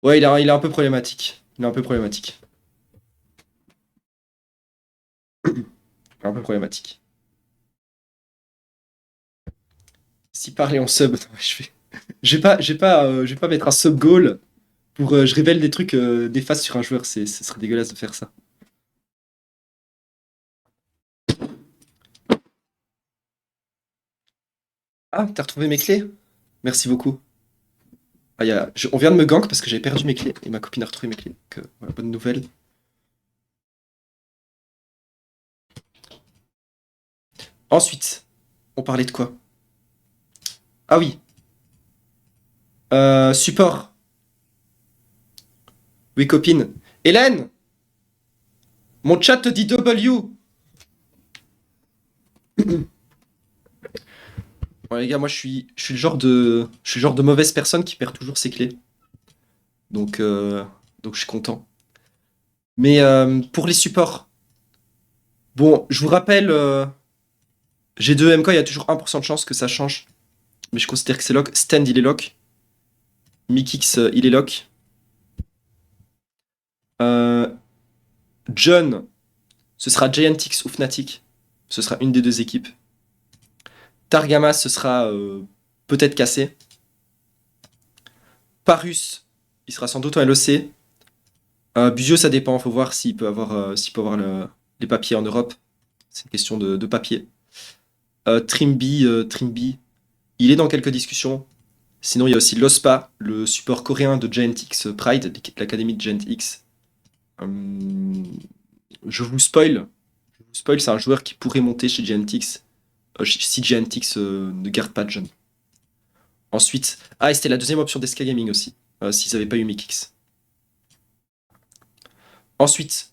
ouais, il est un peu problématique. Il est un peu problématique. Il est un peu problématique. Si parler en sub, je vais pas mettre un sub goal pour je révèle des trucs néfastes sur un joueur. Ce serait dégueulasse de faire ça. Ah, t'as retrouvé mes clés? Merci beaucoup. Ah, on vient de me gank parce que j'avais perdu mes clés et ma copine a retrouvé mes clés. Donc, voilà, bonne nouvelle. Ensuite, on parlait de quoi? Ah oui, support. Oui, copine. Hélène, mon chat te dit W. Bon, les gars, moi je suis le genre de mauvaise personne qui perd toujours ses clés. Donc, donc je suis content. Mais pour les supports, bon, je vous rappelle, G2 MK, il y a toujours 1% de chance que ça change. Mais je considère que c'est lock. Stand, il est lock. Mikix, il est lock. Euh, John, ce sera Giantix ou Fnatic. Ce sera une des deux équipes. Targamas, ce sera peut-être cassé. Parus, il sera sans doute en LEC. Buzio, ça dépend. Faut voir s'il peut avoir les papiers en Europe. C'est une question de papier. Trimby, il est dans quelques discussions. Sinon, il y a aussi Lospa, le support coréen de Giantix Pride, l'académie de Giantix. Je vous spoil. C'est un joueur qui pourrait monter chez Giantix si Giantix ne garde pas de jeunes. Ensuite, et c'était la deuxième option d'SK Gaming aussi, s'ils n'avaient pas eu Mikix. Ensuite,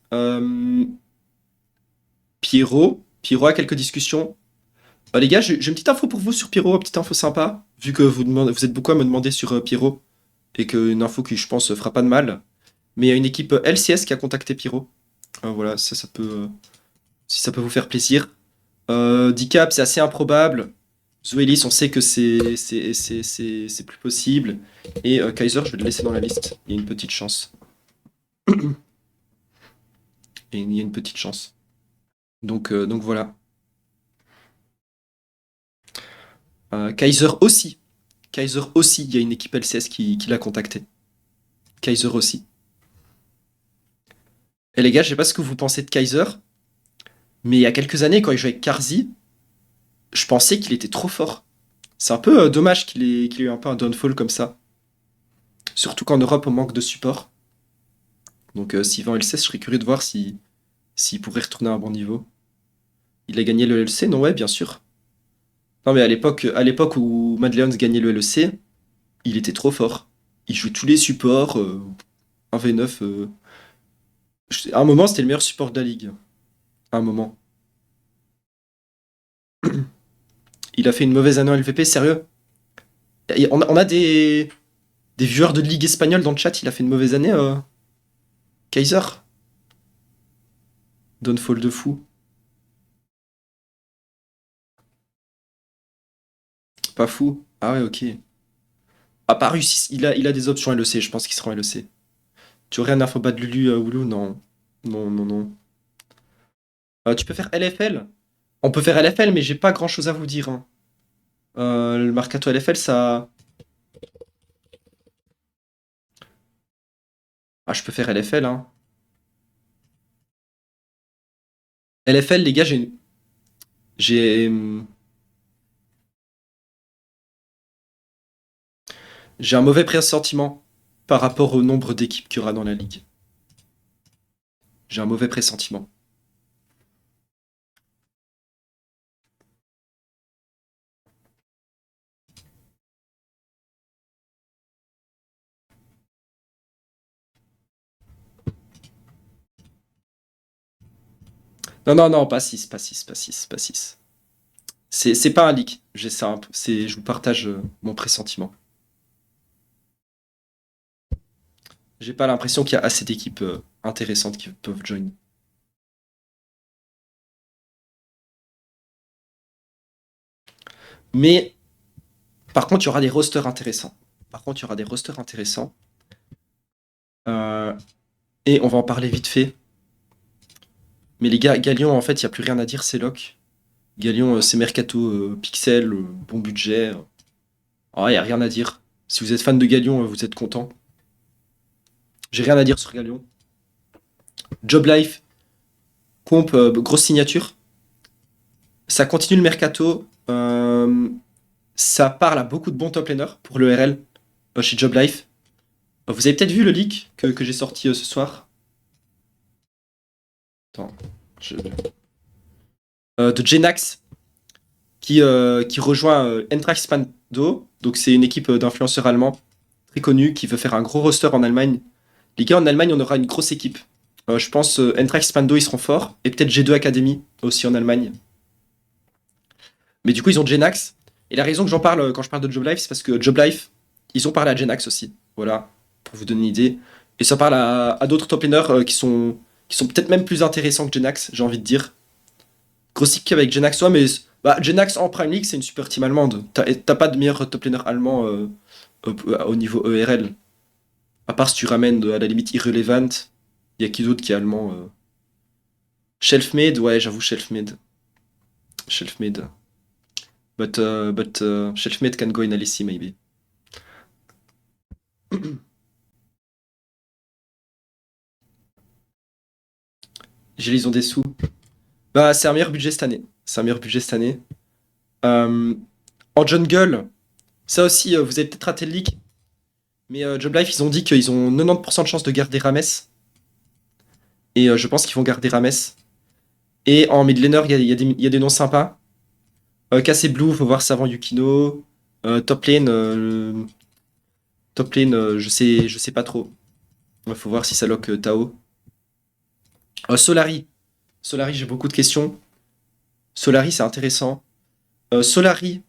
Pierrot a quelques discussions. Les gars, j'ai une petite info pour vous sur Pierrot, une petite info sympa, vu que vous êtes beaucoup à me demander sur Pierrot, et qu'une info qui, je pense, fera pas de mal. Mais il y a une équipe LCS qui a contacté Pierrot. Voilà, ça peut, si ça peut vous faire plaisir. Decap, c'est assez improbable. Zoelis, on sait que c'est plus possible. Et Kaiser, je vais le laisser dans la liste. Il y a une petite chance. Et il y a une petite chance. Donc voilà. Kaiser aussi. Il y a une équipe LCS qui l'a contacté. Kaiser aussi. Et les gars, je sais pas ce que vous pensez de Kaiser, mais il y a quelques années, quand il jouait avec Karzi, je pensais qu'il était trop fort. C'est un peu dommage qu'il ait eu un peu un downfall comme ça. Surtout qu'en Europe, on manque de support. Donc s'il va en LCS, je serais curieux de voir s'il pourrait retourner à un bon niveau. Il a gagné le LEC? Non, ouais, bien sûr. Non, mais à l'époque où Madleons gagnait le LEC, il était trop fort. Il jouait tous les supports, 1v9. À un moment, c'était le meilleur support de la ligue. À un moment. Il a fait une mauvaise année en LVP, sérieux? On a des viewers de ligue espagnole dans le chat, il a fait une mauvaise année, Kaiser? Downfall de fou. Pas fou. Ah ouais, ok. Ah, pas réussi. Il a des options LEC, je pense qu'il sera en LEC. Tu aurais un infobat de Lulu Oulu? Non. Non, non, non. Tu peux faire LFL? On peut faire LFL, mais j'ai pas grand chose à vous dire, hein. Le Mercato LFL, ça. Ah, je peux faire LFL, hein. LFL, les gars, j'ai, j'ai un mauvais pressentiment par rapport au nombre d'équipes qu'il y aura dans la ligue. J'ai un mauvais pressentiment. Non, non, non, pas 6, pas 6, pas 6, pas 6. C'est pas un leak. Je vous partage mon pressentiment. J'ai pas l'impression qu'il y a assez d'équipes intéressantes qui peuvent join. Mais par contre, il y aura des rosters intéressants. Euh, et on va en parler vite fait. Mais les gars, Galion, en fait, il n'y a plus rien à dire, c'est lock. Galion, c'est Mercato Pixel, bon budget. Il n'y a rien à dire. Si vous êtes fan de Galion, vous êtes content. J'ai rien à dire sur Galion. Job Life, comp, grosse signature. Ça continue le Mercato. Ça parle à beaucoup de bons top laners pour le RL chez Job Life. Vous avez peut-être vu le leak que j'ai sorti ce soir. Attends. De Genax qui rejoint Entrax Pando. Donc c'est une équipe d'influenceurs allemands très connue qui veut faire un gros roster en Allemagne. Les gars, en Allemagne, on aura une grosse équipe. Je pense Entrax Pando, ils seront forts. Et peut-être G2 Academy aussi en Allemagne. Mais du coup, ils ont Genax. Et la raison que j'en parle quand je parle de Job Life, c'est parce que Job Life, ils ont parlé à Genax aussi. Voilà. pour vous donner une idée. Et ça parle à d'autres top laners qui sont peut-être même plus intéressants que Jenax, j'ai envie de dire. Grosse équipe avec Jenax, ouais, mais bah, Jenax en Prime League, c'est une super team allemande. T'as pas de meilleur top laner allemand au niveau ERL. À part si tu ramènes à la limite Irrelevant, il y a qui d'autre qui est allemand Shelfmade, ouais, j'avoue, Shelfmade. Shelfmade. But Shelfmade can go in LEC, maybe. Ils ont des sous. Bah, c'est un meilleur budget cette année. C'est un meilleur budget cette année. Euh, En jungle, ça aussi, vous avez peut-être raté le leak, mais Job Life, ils ont dit qu'ils ont 90% de chance de garder Rames. Et je pense qu'ils vont garder Rames. Et en mid laner, il y a des noms sympas. Cassé Blue, faut voir ça avant Yukino. Top lane, je sais pas trop. Faut voir si ça lock Tao. Solari. Solari, j'ai beaucoup de questions. Solari, c'est intéressant. Solari,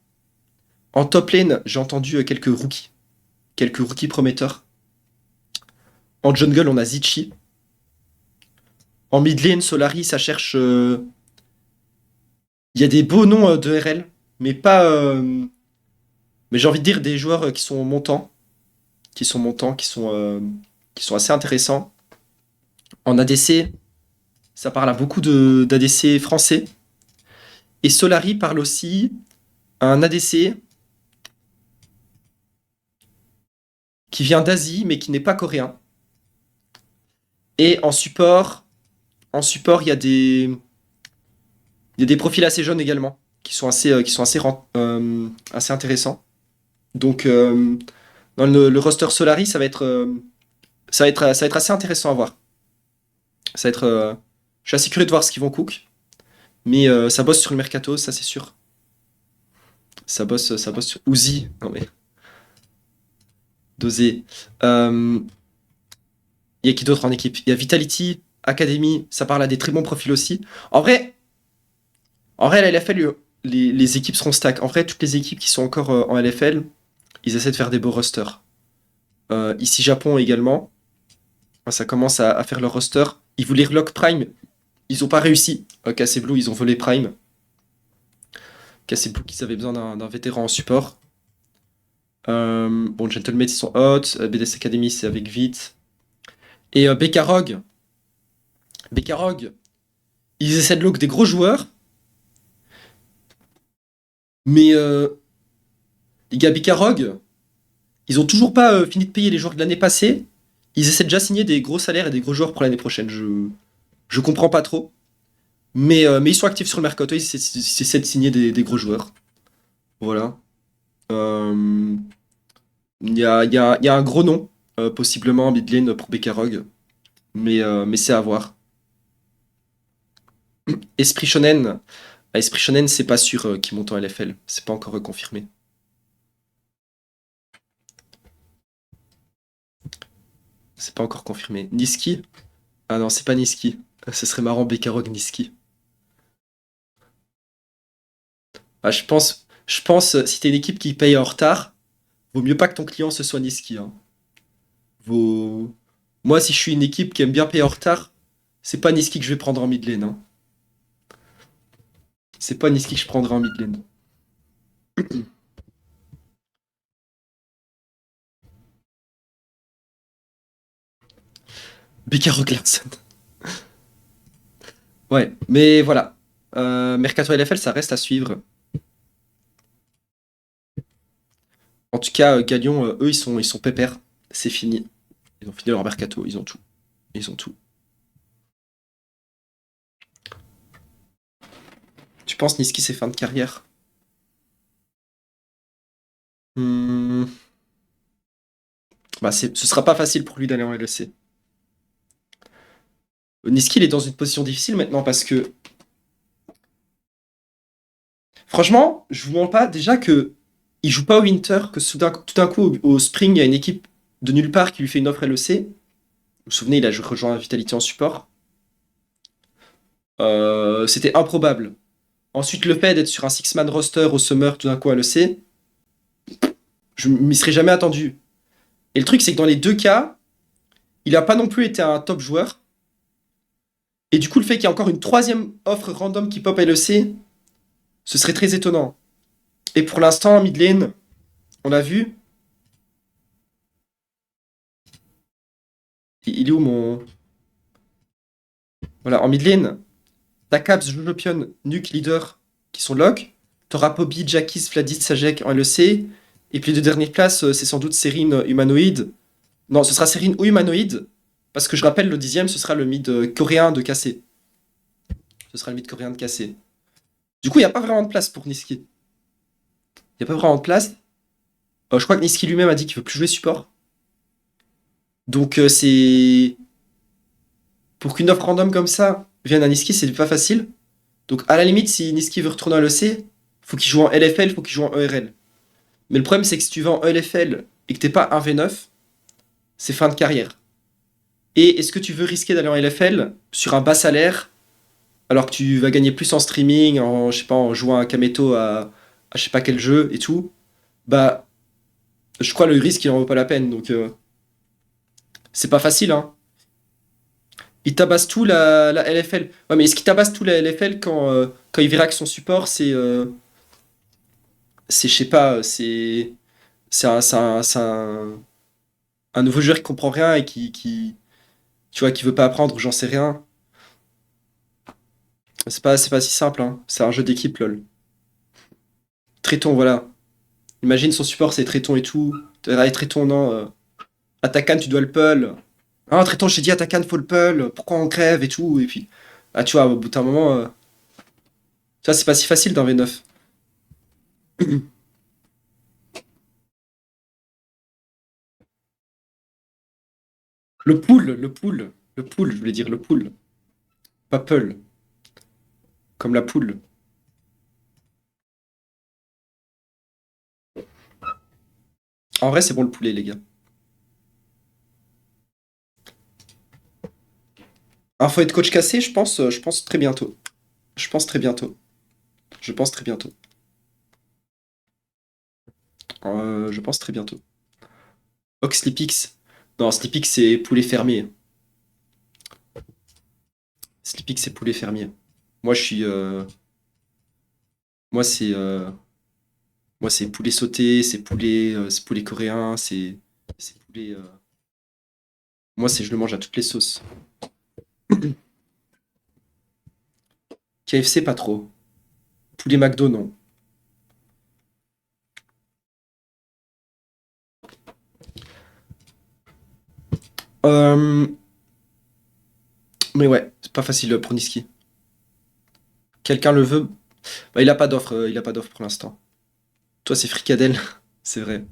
en top lane, j'ai entendu quelques rookies. Quelques rookies prometteurs. En jungle, on a Zichi. En mid lane, Solari, ça cherche. Il y a des beaux noms de RL, mais pas. Mais j'ai envie de dire des joueurs qui sont montants. Qui sont montants, qui sont assez intéressants. En ADC, ça parle à beaucoup d'ADC français. Et Solari parle aussi à un ADC qui vient d'Asie, mais qui n'est pas coréen. Et il y a des profils assez jeunes également, qui sont assez intéressants. Donc, dans le roster Solari, ça va être assez intéressant à voir. Ça va être, je suis assez curieux de voir ce qu'ils vont cook, mais ça bosse sur le mercato, ça c'est sûr. Ça bosse sur Uzi. Non mais, dosé. Euh, Il y a qui d'autre en équipe? Il y a Vitality, Academy, ça parle à des très bons profils aussi. En vrai, en vrai, la LFL, les équipes seront stack. En vrai, toutes les équipes qui sont encore en LFL, ils essaient de faire des beaux rosters. Ici, Japon également, ça commence à faire leur roster. Ils voulaient relock Prime, ils n'ont pas réussi. KC Blue, ils ont volé Prime. KC Blue, qu'ils avaient besoin d'un vétéran en support. Bon, Gentlemen, ils sont hot. BDS Academy, c'est avec Vite. Et Bekarog, ils essaient de lock des gros joueurs. Mais les gars, Bekarog, ils ont toujours pas fini de payer les joueurs de l'année passée. Ils essaient déjà de signer des gros salaires et des gros joueurs pour l'année prochaine. Je comprends pas trop. Mais ils sont actifs sur le mercato, ils essaient de signer des gros joueurs. Voilà. Euh, il y a un gros nom, possiblement en mid lane pour Bekarog. Mais c'est à voir. Esprit Shonen. Esprit Shonen, c'est pas sûr qu'il monte en LFL. C'est pas encore confirmé. C'est pas encore confirmé. Niski? Ah non, c'est pas Niski. Ce serait marrant, Bekarog Niski. Ah, je pense, si t'es une équipe qui paye en retard, vaut mieux pas que ton client ce soit Niski, hein. Vaut... Moi, si je suis une équipe qui aime bien payer en retard, c'est pas Niski que je vais prendre en mid lane, hein. C'est pas Niski que je prendrai en mid lane. Bekarog Larsen. Ouais, mais voilà. Mercato LFL, ça reste à suivre. En tout cas, Galion, eux, ils sont pépères. C'est fini. Ils ont fini leur mercato, ils ont tout. Ils ont tout. Tu penses Niski, c'est fin de carrière? Hmm, Bah, ce sera pas facile pour lui d'aller en LEC. Niski, il est dans une position difficile maintenant parce que, franchement, je vous mens pas, déjà que il joue pas au Winter, que tout d'un coup, au Spring, il y a une équipe de nulle part qui lui fait une offre LEC. Vous vous souvenez, il a rejoint Vitality en support. C'était improbable. Ensuite, le fait d'être sur un six-man roster au Summer, tout d'un coup à LEC, je m'y serais jamais attendu. Et le truc, c'est que dans les deux cas, il a pas non plus été un top joueur. Et du coup, le fait qu'il y ait encore une troisième offre random qui pop LEC, ce serait très étonnant. Et pour l'instant, en mid lane, on a vu. Il est où mon. Voilà, en mid lane, t'as Caps, Jojopion, Nuke, Leader qui sont lock. T'auras Poby, Jackis, Vladis, Sajek en LEC. Et puis les deux dernières places, c'est sans doute Serine humanoïde. Non, ce sera Serine ou humanoïde. Parce que je rappelle, le dixième, ce sera le mid coréen de Cassé. Ce sera le mid coréen de Cassé. Du coup, il n'y a pas vraiment de place pour Niski. Il n'y a pas vraiment de place. Je crois que Niski lui-même a dit qu'il veut plus jouer support. Donc c'est. Pour qu'une offre random comme ça vienne à Niski, c'est pas facile. Donc à la limite, si Niski veut retourner à l'EC, faut qu'il joue en LFL, faut qu'il joue en ERL. Mais le problème, c'est que si tu vas en LFL et que t'es pas un V9, c'est fin de carrière. Et est-ce que tu veux risquer d'aller en LFL sur un bas salaire alors que tu vas gagner plus en streaming, en, je sais pas, en jouant un Kameto à je sais pas quel jeu et tout? Bah, je crois le risque, il en vaut pas la peine. Donc, c'est pas facile, hein. Il tabasse tout la LFL. Ouais, mais est-ce qu'il tabasse tout la LFL quand il verra que son support, c'est, je sais pas, c'est un nouveau joueur qui comprend rien et tu vois, qui veut pas apprendre, ou j'en sais rien. C'est pas si simple, hein. C'est un jeu d'équipe, lol. Tréton, voilà. Imagine son support, c'est Tréton et tout. Ah, Tréton, non. Attaquant, tu dois le pull. Ah, Tréton, je t'ai dit, Attaquant, faut le pull. Pourquoi on crève et tout. Et puis, ah, tu vois, au bout d'un moment, tu vois, c'est pas si facile d'un V9. Le pool, je voulais dire le pool. Pas pull, comme la poule. En vrai, c'est bon le poulet, les gars. Faut être coach cassé, je pense très bientôt. Je pense très bientôt. Je pense très bientôt. Je pense très bientôt. Sleepix. Non, Sleepix, c'est poulet fermier. Sleepix, c'est poulet fermier. Moi, je suis. Moi, c'est. Moi, c'est poulet sauté, c'est poulet coréen, c'est poulet. Moi, je le mange à toutes les sauces. KFC, pas trop. Poulet McDo, non. Euh, Mais ouais, c'est pas facile pour Niski. Quelqu'un le veut? Bah, il a pas d'offre pour l'instant. Toi, c'est fricadelle, c'est vrai.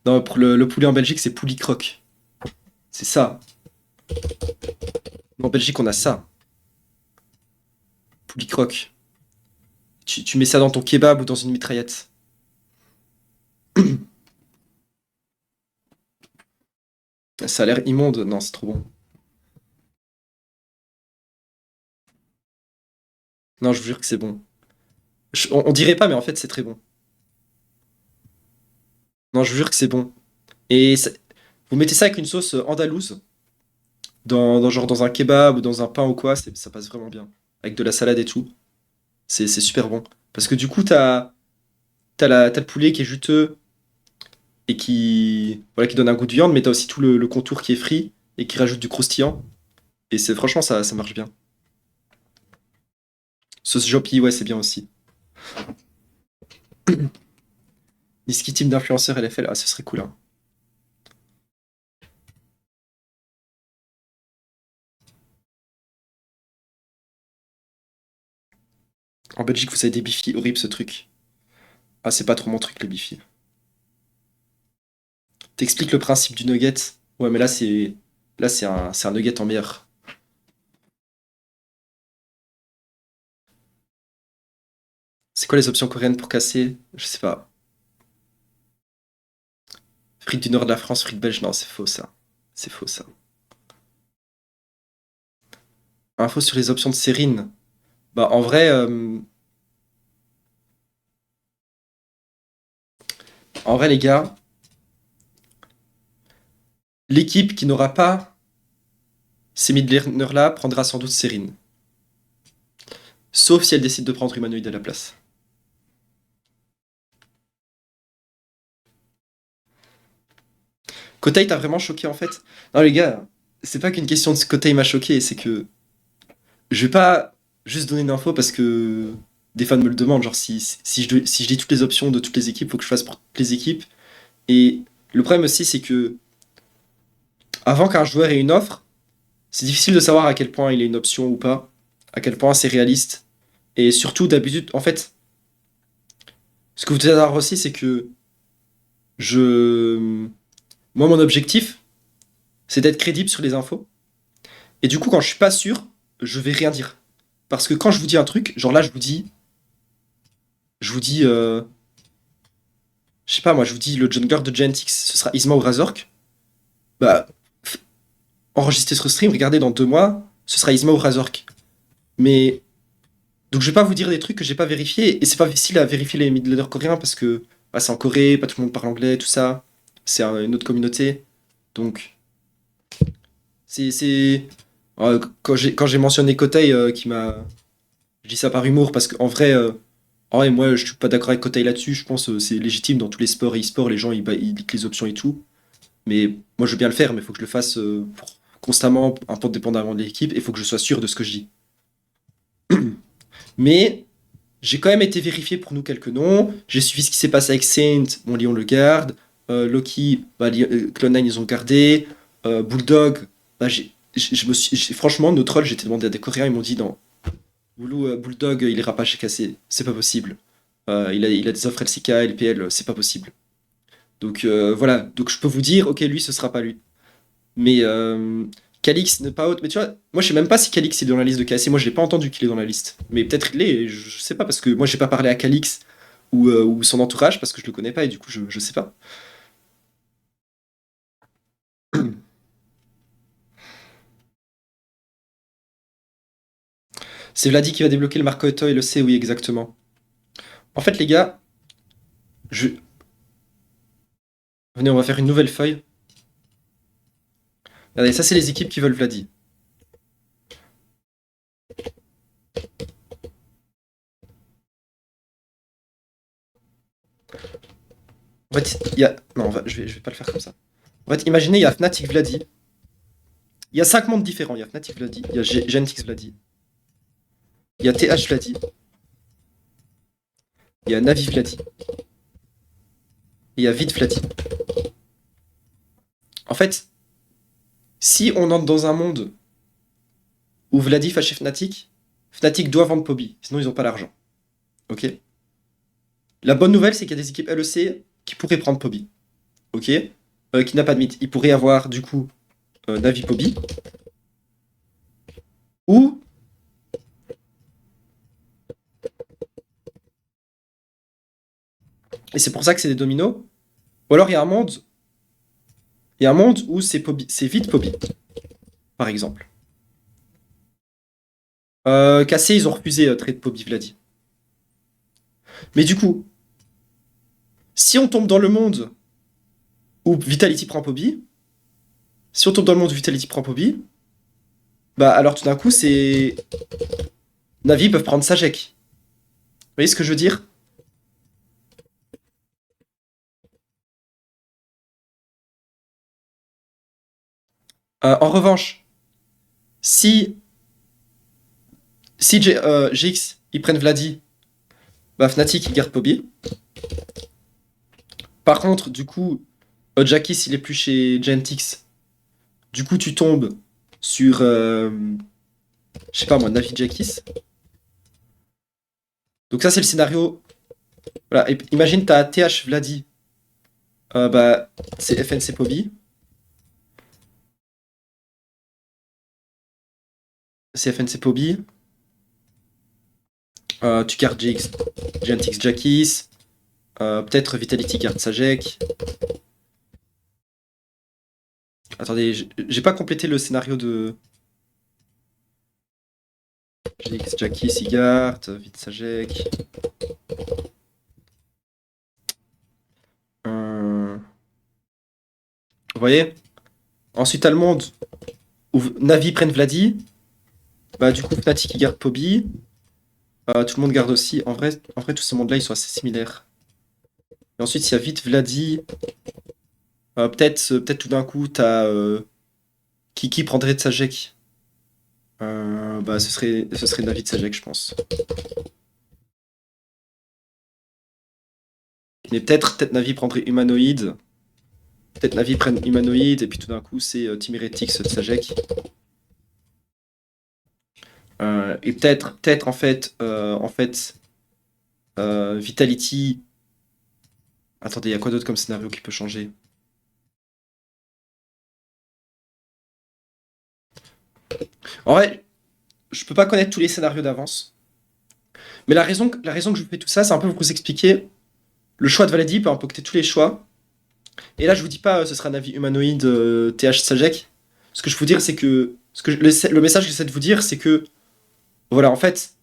Non, pour le poulet en Belgique, c'est poulet croque. C'est ça. En Belgique, on a ça. Poulet croque. Tu mets ça dans ton kebab ou dans une mitraillette. Ça a l'air immonde. Non, c'est trop bon. Non, je vous jure que c'est bon. On dirait pas, mais en fait, c'est très bon. Non, je vous jure que c'est bon. Et vous mettez ça avec une sauce andalouse, genre dans un kebab ou dans un pain ou quoi, ça passe vraiment bien. Avec de la salade et tout. C'est super bon. Parce que du coup, t'as le poulet qui est juteux et voilà, qui donne un goût de viande, mais t'as aussi tout le contour qui est frit et qui rajoute du croustillant. Et franchement, ça marche bien. Sauce Jopi, ouais, c'est bien aussi. Niski team d'influenceurs LFL, ah, ce serait cool, hein. En Belgique, vous avez des bifis, horrible ce truc. Ah, c'est pas trop mon truc, le bifi. T'expliques le principe du nugget. Ouais, mais là, c'est un nugget en meilleur. C'est quoi les options coréennes pour casser? Je sais pas. Frites du nord de la France, frites belges, non, c'est faux ça. C'est faux ça. Info sur les options de Sérine. Bah, en vrai, les gars, l'équipe qui n'aura pas ces mid-laners-là prendra sans doute Serine. Sauf si elle décide de prendre Humanoid à la place. Kotei t'a vraiment choqué en fait? Non les gars, c'est pas qu'une question de ce Kotei m'a choqué, c'est que je vais pas juste donner une info parce que des fans me le demandent, genre si je lis toutes les options de toutes les équipes, faut que je fasse pour toutes les équipes. Et le problème aussi c'est que avant qu'un joueur ait une offre, c'est difficile de savoir à quel point il est une option ou pas, à quel point c'est réaliste. Et surtout d'habitude, en fait, ce que vous devez savoir aussi c'est que je... Moi mon objectif, c'est d'être crédible sur les infos. Et du coup quand je suis pas sûr, je vais rien dire. Parce que quand je vous dis un truc, genre là je vous dis, je sais pas moi, je vous dis le jungler de Genetix, ce sera Isma ou Razork. Bah, enregistrez ce stream, regardez dans 2 mois, ce sera Isma ou Razork. Mais, donc je vais pas vous dire des trucs que j'ai pas vérifiés, et c'est pas facile à vérifier les mid-laners coréens parce que bah, c'est en Corée, pas tout le monde parle anglais, tout ça. C'est une autre communauté. Donc, c'est... quand j'ai mentionné Kotei qui m'a... Je dis ça par humour parce qu'en vrai, ouais, moi je suis pas d'accord avec Kotei là-dessus, je pense c'est légitime dans tous les sports et e-sports, les gens ils liquent les options et tout. Mais moi je veux bien le faire, mais il faut que je le fasse constamment, un peu dépendamment de l'équipe, et il faut que je sois sûr de ce que je dis. Mais j'ai quand même été vérifié pour nous quelques noms, j'ai suivi ce qui s'est passé avec Saint, bon Lyon le garde, Loki, bah, Clone9 ils ont gardé, Bulldog, bah, franchement, nos trolls, j'étais demandé à des Coréens, ils m'ont dit non, Bulldog, il ira pas chez KC, c'est pas possible. Il a des offres LCK, LPL, c'est pas possible. Donc voilà, donc je peux vous dire, ok, lui, ce sera pas lui. Mais Calix n'est pas out. Mais tu vois, moi je sais même pas si Calix est dans la liste de KC, moi je l'ai pas entendu qu'il est dans la liste. Mais peut-être il est, je sais pas, parce que moi j'ai pas parlé à Calix ou son entourage, parce que je le connais pas, et du coup je sais pas. C'est Vladi qui va débloquer le Marco et le C, oui, exactement. En fait, les gars, je... venez, on va faire une nouvelle feuille. Regardez, ça c'est les équipes qui veulent Vladi. En fait, il y a. Non, je vais pas le faire comme ça. En fait, imaginez, il y a Fnatic Vladi. Il y a 5 mondes différents. Il y a Fnatic Vladi, il y a Genetix Vladi, il y a TH Vladi, il y a Navi Vladi, et il y a Vid Vladi. En fait, si on entre dans un monde où Vladi fait chez Fnatic, Fnatic doit vendre Poby, sinon ils ont pas l'argent. Ok. La bonne nouvelle, c'est qu'il y a des équipes LEC qui pourraient prendre Poby. Ok. Qui n'a pas de mythe. Il pourrait y avoir du coup Navi Poby. Ou. Et c'est pour ça que c'est des dominos. Ou alors il y a un monde. Il y a un monde où c'est vite Poby, par exemple. KC, ils ont refusé trade Poby Vladi. Mais du coup, si on tombe dans le monde où Vitality prend Poby, si on tombe dans le monde où Vitality prend Poby, bah alors tout d'un coup, c'est. Navi peuvent prendre Sajek. Vous voyez ce que je veux dire? En revanche, si, si GX ils prennent Vladi, bah Fnatic ils gardent Poby. Par contre, du coup, Jackis il est plus chez Gentix. Du coup, tu tombes sur, je sais pas moi, Navi Jackis. Donc ça, c'est le scénario. Voilà, imagine, t'as TH Vladi, bah c'est FNC Poby. C'est FNC Poby. Tu gardes Gentix Jackis. Peut-être Vitality garde Sajek. Attendez, j'ai pas complété le scénario de GX Jackis, il garde, Vite Sajek. Vous voyez? Ensuite, t'as le monde où Navi prennent Vladi. Bah, du coup, Fnatic il garde Poby. Tout le monde garde aussi. En vrai, tous ces mondes-là, ils sont assez similaires. Et ensuite, il y a vite Vladi. Peut-être tout d'un coup, t'as Kiki prendrait de Sajek. Bah, ce serait Navi de Sajek, je pense. Mais peut-être Navi prendrait Humanoïde. Peut-être Navi prenne Humanoïde, et puis tout d'un coup, c'est Team Heretics de Sajek. Et peut-être Vitality. Attendez, il y a quoi d'autre comme scénario qui peut changer? En vrai, je peux pas connaître tous les scénarios d'avance. Mais la raison que je vous fais tout ça, c'est un peu pour vous expliquer le choix de Valadi peut impacter tous les choix. Et là, je vous dis pas ce sera un avis humanoïde TH Sajek. Ce que je veux vous dire, c'est que. Le message que j'essaie de vous dire, c'est que. Voilà, en fait,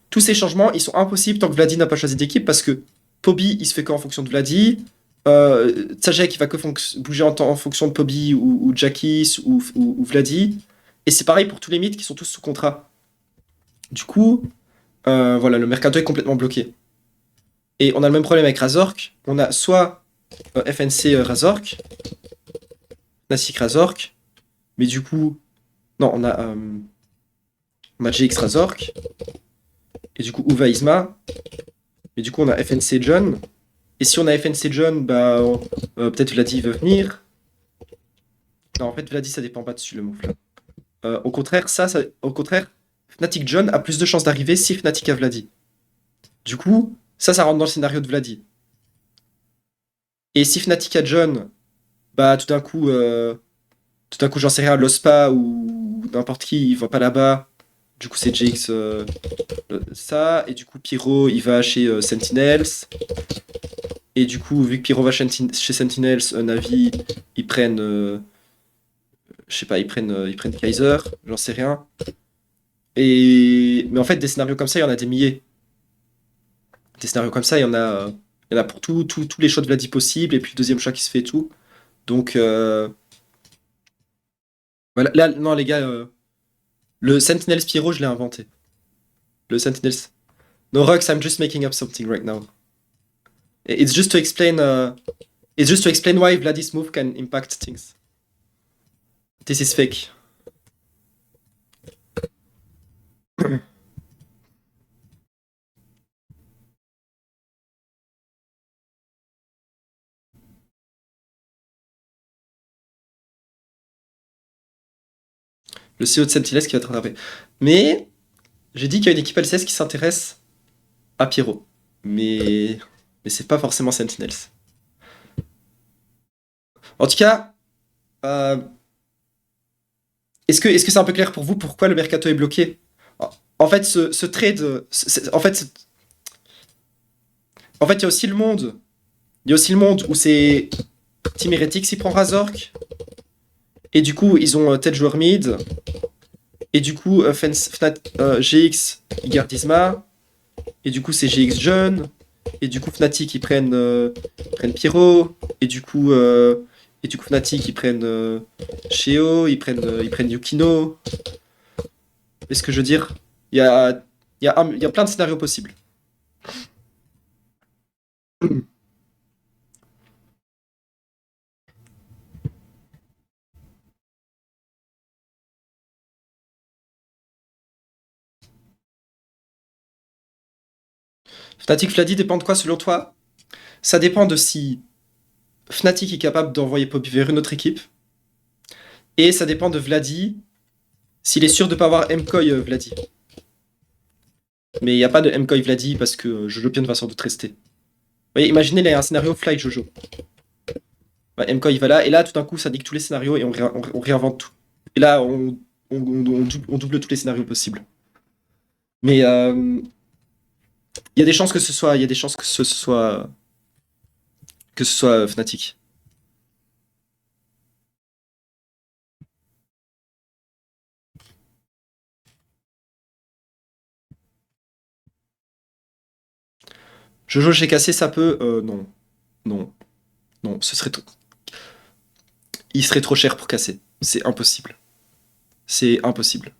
tous ces changements, ils sont impossibles tant que Vladi n'a pas choisi d'équipe parce que Poby, il se fait qu'en fonction de Vladi. Sajek, il va que bouger en fonction de Poby ou Jackis ou Vladi. Et c'est pareil pour tous les mythes qui sont tous sous contrat. Du coup, voilà, le mercato est complètement bloqué. Et on a le même problème avec Razork. On a soit FNC Razork, Nassik Razork, mais du coup, non, on a GX Razork, et du coup Uva Isma, et du coup on a FNC John. Et si on a FNC John, bah peut-être Vladi veut venir. Non, en fait, Vladi ça dépend pas dessus le move là. Au contraire, au contraire, Fnatic John a plus de chances d'arriver si Fnatic a Vladi. Du coup, ça rentre dans le scénario de Vladi. Et si Fnatic a John, bah tout d'un coup, j'en sais rien, l'Ospa ou n'importe qui, il va pas là-bas. Du coup, c'est Jax ça. Et du coup, Pyro, il va chez Sentinels. Et du coup, vu que Pyro va chez Sentinels, Navi, ils prennent. Je sais pas, ils prennent Kaiser, j'en sais rien. Mais en fait, des scénarios comme ça, il y en a des milliers. Des scénarios comme ça, il y en a pour tous les choix de Vladi possibles. Et puis le deuxième choix qui se fait et tout. Donc, voilà, là, non, les gars, le Sentinels Pyro, je l'ai inventé. Le Sentinels. No, Rux, I'm just making up something right now. It's just to explain. It's just to explain why Vladis move can impact things. This is fake. Le CEO de Sentinels qui va te rattraper. Mais j'ai dit qu'il y a une équipe LCS qui s'intéresse à Pyro. Mais c'est pas forcément Sentinels. En tout cas, euh, est-ce que c'est un peu clair pour vous pourquoi le mercato est bloqué? En fait, ce trade, en fait, il y a aussi le monde. Il y a aussi le monde où c'est Team Heretics qui prend Razork. Et du coup, ils ont tel joueur mid. Et du coup, GX, ils gardent Isma. Et du coup, c'est GX John. Et du coup, Fnatic, ils prennent Pyro. Et du coup, Fnatic, ils prennent Sheo. Ils prennent Yukino. Est-ce que je veux dire? Il y a plein de scénarios possibles. Fnatic Vladi dépend de quoi selon toi? Ça dépend de si Fnatic est capable d'envoyer Poppy vers une autre équipe. Et ça dépend de Vladi, s'il est sûr de ne pas avoir MKOI Vladi. Mais il n'y a pas de MKOI Vladi parce que Jojo Pion va sans doute rester. Vous voyez, imaginez là, un scénario Fly Jojo. Bah, MKOI va là, et là tout d'un coup ça nique tous les scénarios et on réinvente tout. Et là on double tous les scénarios possibles. Mais il y a des chances que ce soit, il y a des chances que ce soit Fnatic. Jojo chez cassé ça peut, non, non, non, ce serait trop. il serait trop cher pour casser. C'est impossible. C'est impossible.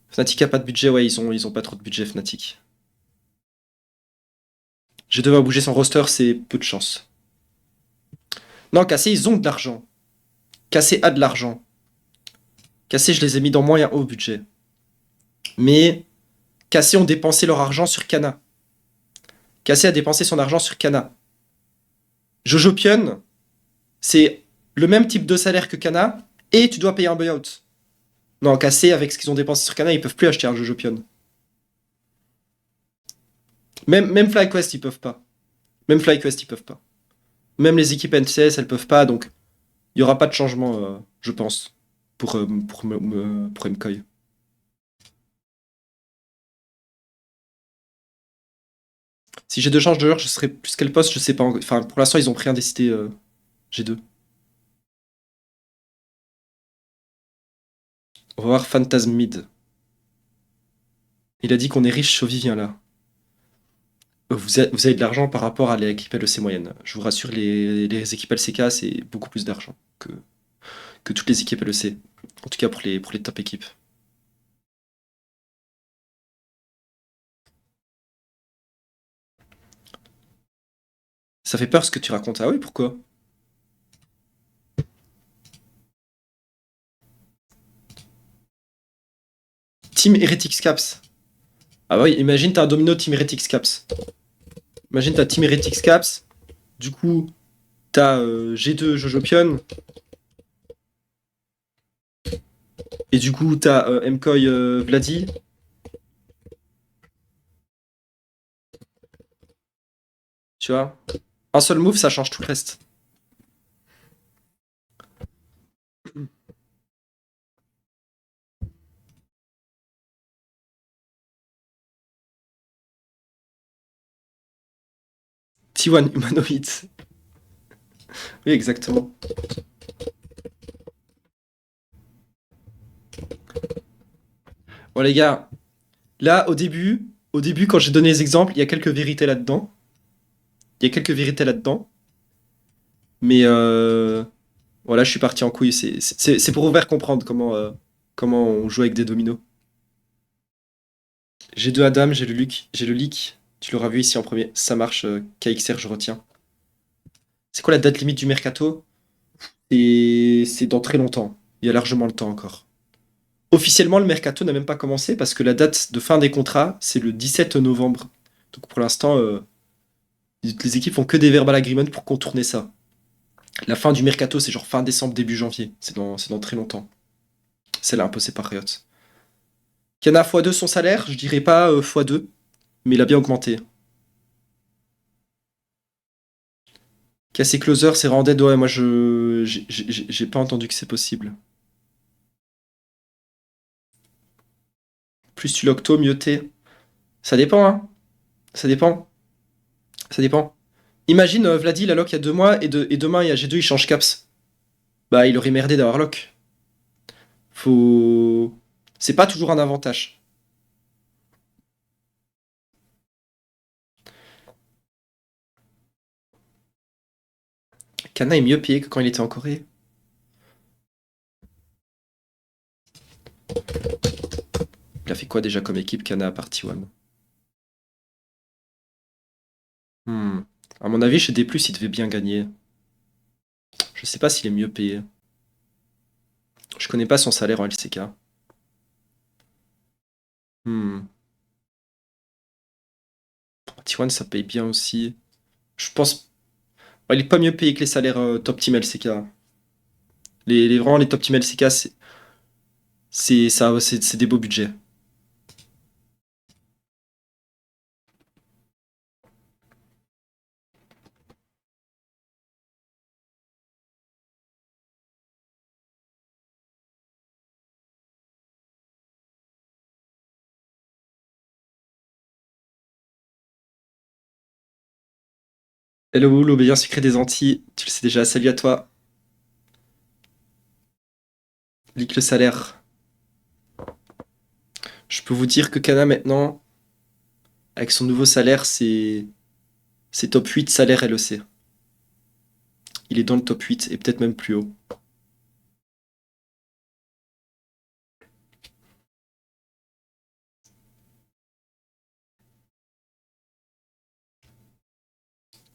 Fnatic a pas de budget, ouais, ils ont pas trop de budget, Fnatic. G2 va bouger son roster, c'est peu de chance. Non, Cassé, ils ont de l'argent. Cassé a de l'argent. Cassé, je les ai mis dans moyen haut budget. Mais Cassé ont dépensé leur argent sur Kana. Cassé a dépensé son argent sur Kana. Jojo Pion, c'est le même type de salaire que Kana, et tu dois payer un buyout. Non, Cassé, avec ce qu'ils ont dépensé sur Kana, ils peuvent plus acheter un Jojo Pion. Même FlyQuest, ils peuvent pas. Même FlyQuest, ils peuvent pas. Même les équipes NCS, elles peuvent pas, donc il y aura pas de changement, je pense, pour MKOI. Si G2 change de joueur, je serais plus quel poste, je sais pas. Enfin, pour l'instant, ils ont rien décidé, G2. On va voir Phantasm Mid. Il a dit qu'on est riche, Chovy vient là. Vous avez de l'argent par rapport à l'équipe LEC moyenne. Je vous rassure, les équipes LCK, c'est beaucoup plus d'argent que toutes les équipes LEC. En tout cas pour les top équipes. Ça fait peur ce que tu racontes. Ah oui, pourquoi? Team Heretics Caps. Ah bah oui, imagine t'as un domino Team Heretics Caps. Imagine t'as Team Heretics Caps. Du coup, t'as G2 Jojo Pion. Et du coup, t'as MKOI Vladi. Tu vois? Un seul move, ça change tout le reste. T1 humanoïde. Oui, exactement. Bon, les gars, là, au début, quand j'ai donné les exemples, il y a quelques vérités là-dedans. Il y a quelques vérités là-dedans. Mais voilà, je suis parti en couille. C'est pour vous faire comprendre comment on joue avec des dominos. J'ai deux Adam, j'ai le leak. Tu l'auras vu ici en premier. Ça marche, KXR, je retiens. C'est quoi la date limite du mercato? C'est dans très longtemps. Il y a largement le temps encore. Officiellement, le mercato n'a même pas commencé parce que la date de fin des contrats, c'est le 17 novembre. Donc pour l'instant, les équipes font que des verbal agreements pour contourner ça. La fin du mercato, c'est genre fin décembre, début janvier. C'est dans très longtemps. C'est là imposé par Riot. Kana x2 son salaire, je dirais pas x2, mais il a bien augmenté. Cassé closer, c'est Randed, ouais, moi j'ai pas entendu que c'est possible. Plus tu l'octo, mieux t'es. Ça dépend, hein. Ça dépend. Ça dépend. Imagine, Vladi, il a lock il y a 2 mois, et demain, il y a G2, il change caps. Bah, il aurait merdé d'avoir lock. Faut. C'est pas toujours un avantage. Kana est mieux payé que quand il était en Corée. Il a fait quoi déjà comme équipe, Kana, à partie one? À mon avis, chez D+, il devait bien gagner. Je sais pas s'il est mieux payé. Je connais pas son salaire en LCK. Hmm. T1, ça paye bien aussi. Je pense. Il est pas mieux payé que les salaires top team LCK. Vraiment, les top team LCK, c'est des beaux budgets. Hello, l'obéissance secret des Antilles. Tu le sais déjà. Salut à toi. Leak le salaire. Je peux vous dire que Kana maintenant, avec son nouveau salaire, c'est top 8 salaire LEC. Il est dans le top 8 et peut-être même plus haut.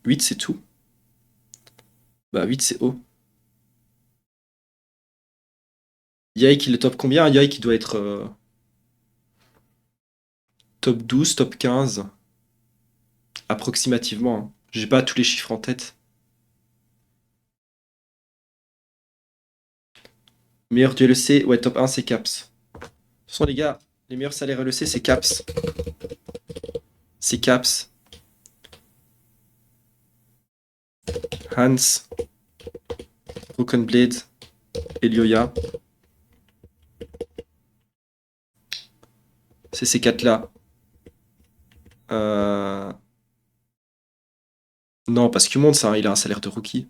« 8, c'est tout. Bah 8, c'est haut. Yike, il est top combien? Yike, il doit être top 12, top 15. Approximativement, hein. J'ai pas tous les chiffres en tête. Meilleur du LEC, ouais, top 1, c'est Caps. De toute façon, les gars, les meilleurs salaires LEC, c'est Caps. C'est Caps. Hans. Broken Blade. Elioya. C'est ces quatre-là. Non, parce que Monde, ça, il a un salaire de rookie.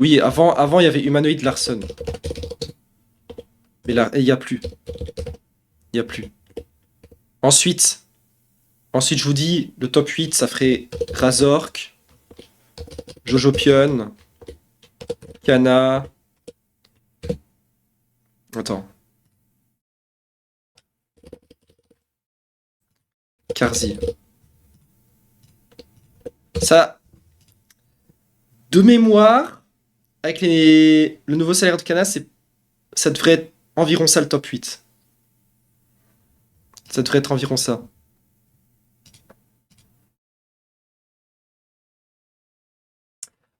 Oui, avant il y avait Humanoid Larson. Mais là, il n'y a plus. Il n'y a plus. Ensuite, je vous dis, le top 8, ça ferait Razork, Jojo Pion, Kana. Attends. Karzi. Ça, de mémoire, avec le nouveau salaire de Kana, ça devrait être environ ça le top 8. Ça devrait être environ ça.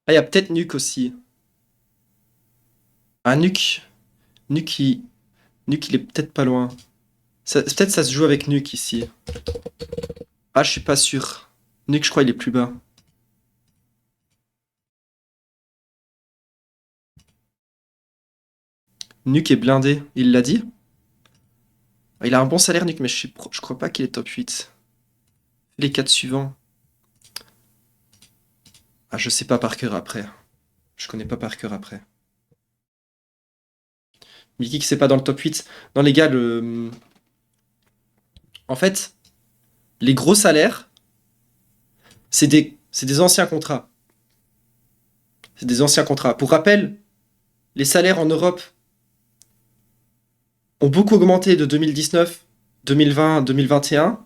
Ah, il y a peut-être Nuke aussi. Ah, Nuke. Nuke, il est peut-être pas loin. Peut-être ça se joue avec Nuke ici. Ah, je suis pas sûr. Nuke, je crois, il est plus bas. Nuke est blindé, il l'a dit? Ah, il a un bon salaire, Nuke, mais je crois pas qu'il est top 8. Les 4 suivants. Ah, je sais pas par cœur après. Je connais pas par cœur après. Mickey qui c'est pas dans le top 8. Non, les gars, en fait, les gros salaires, c'est des anciens contrats. C'est des anciens contrats. Pour rappel, les salaires en Europe ont beaucoup augmenté de 2019, 2020, 2021.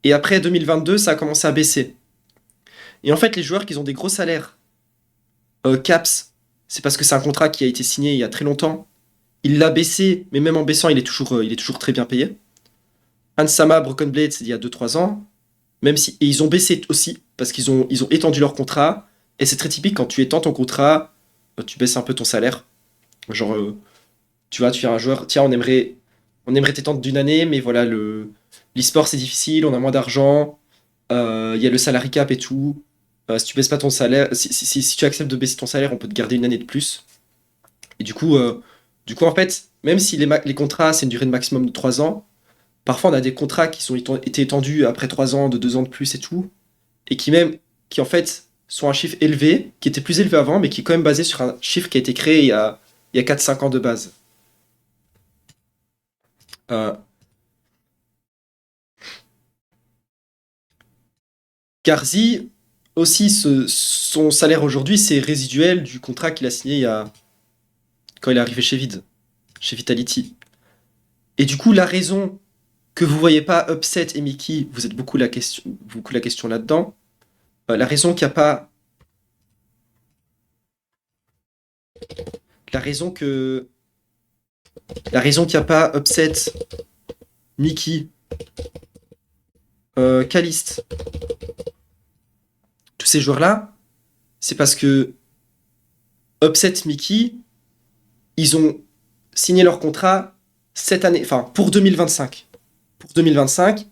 Et après 2022, ça a commencé à baisser. Et en fait, les joueurs qui ont des gros salaires, Caps, c'est parce que c'est un contrat qui a été signé il y a très longtemps. Il l'a baissé, mais même en baissant, il est toujours très bien payé. Hansama, Broken Blade, c'est il y a 2-3 ans. Même si, et ils ont baissé aussi, parce qu'ils ont étendu leur contrat. Et c'est très typique, quand tu étends ton contrat, tu baisses un peu ton salaire. Genre, tu vois, tu es un joueur, tiens, on aimerait t'étendre d'une année, mais voilà, l'e-sport c'est difficile, on a moins d'argent, il y a le salary cap et tout. Si tu baisses pas ton salaire, si tu acceptes de baisser ton salaire, on peut te garder une année de plus. Et du coup en fait, même si les contrats c'est une durée de maximum de 3 ans, parfois on a des contrats qui ont été étendus après 3 ans, de 2 ans de plus et tout, et qui en fait sont un chiffre élevé, qui était plus élevé avant, mais qui est quand même basé sur un chiffre qui a été créé il y a 4-5 ans de base. Euh, Garzi, aussi, son salaire aujourd'hui, c'est résiduel du contrat qu'il a signé quand il est arrivé chez Vitality. Et du coup, la raison que vous voyez pas Upset et Mickey, vous êtes beaucoup la question là-dedans. La raison qu'il n'y a pas, la raison que, la raison qu'il n'y a pas Upset, Mickey, Caliste, tous ces joueurs-là, c'est parce que Upset, Mickey, ils ont signé leur contrat cette année, enfin pour 2025. Pour 2025,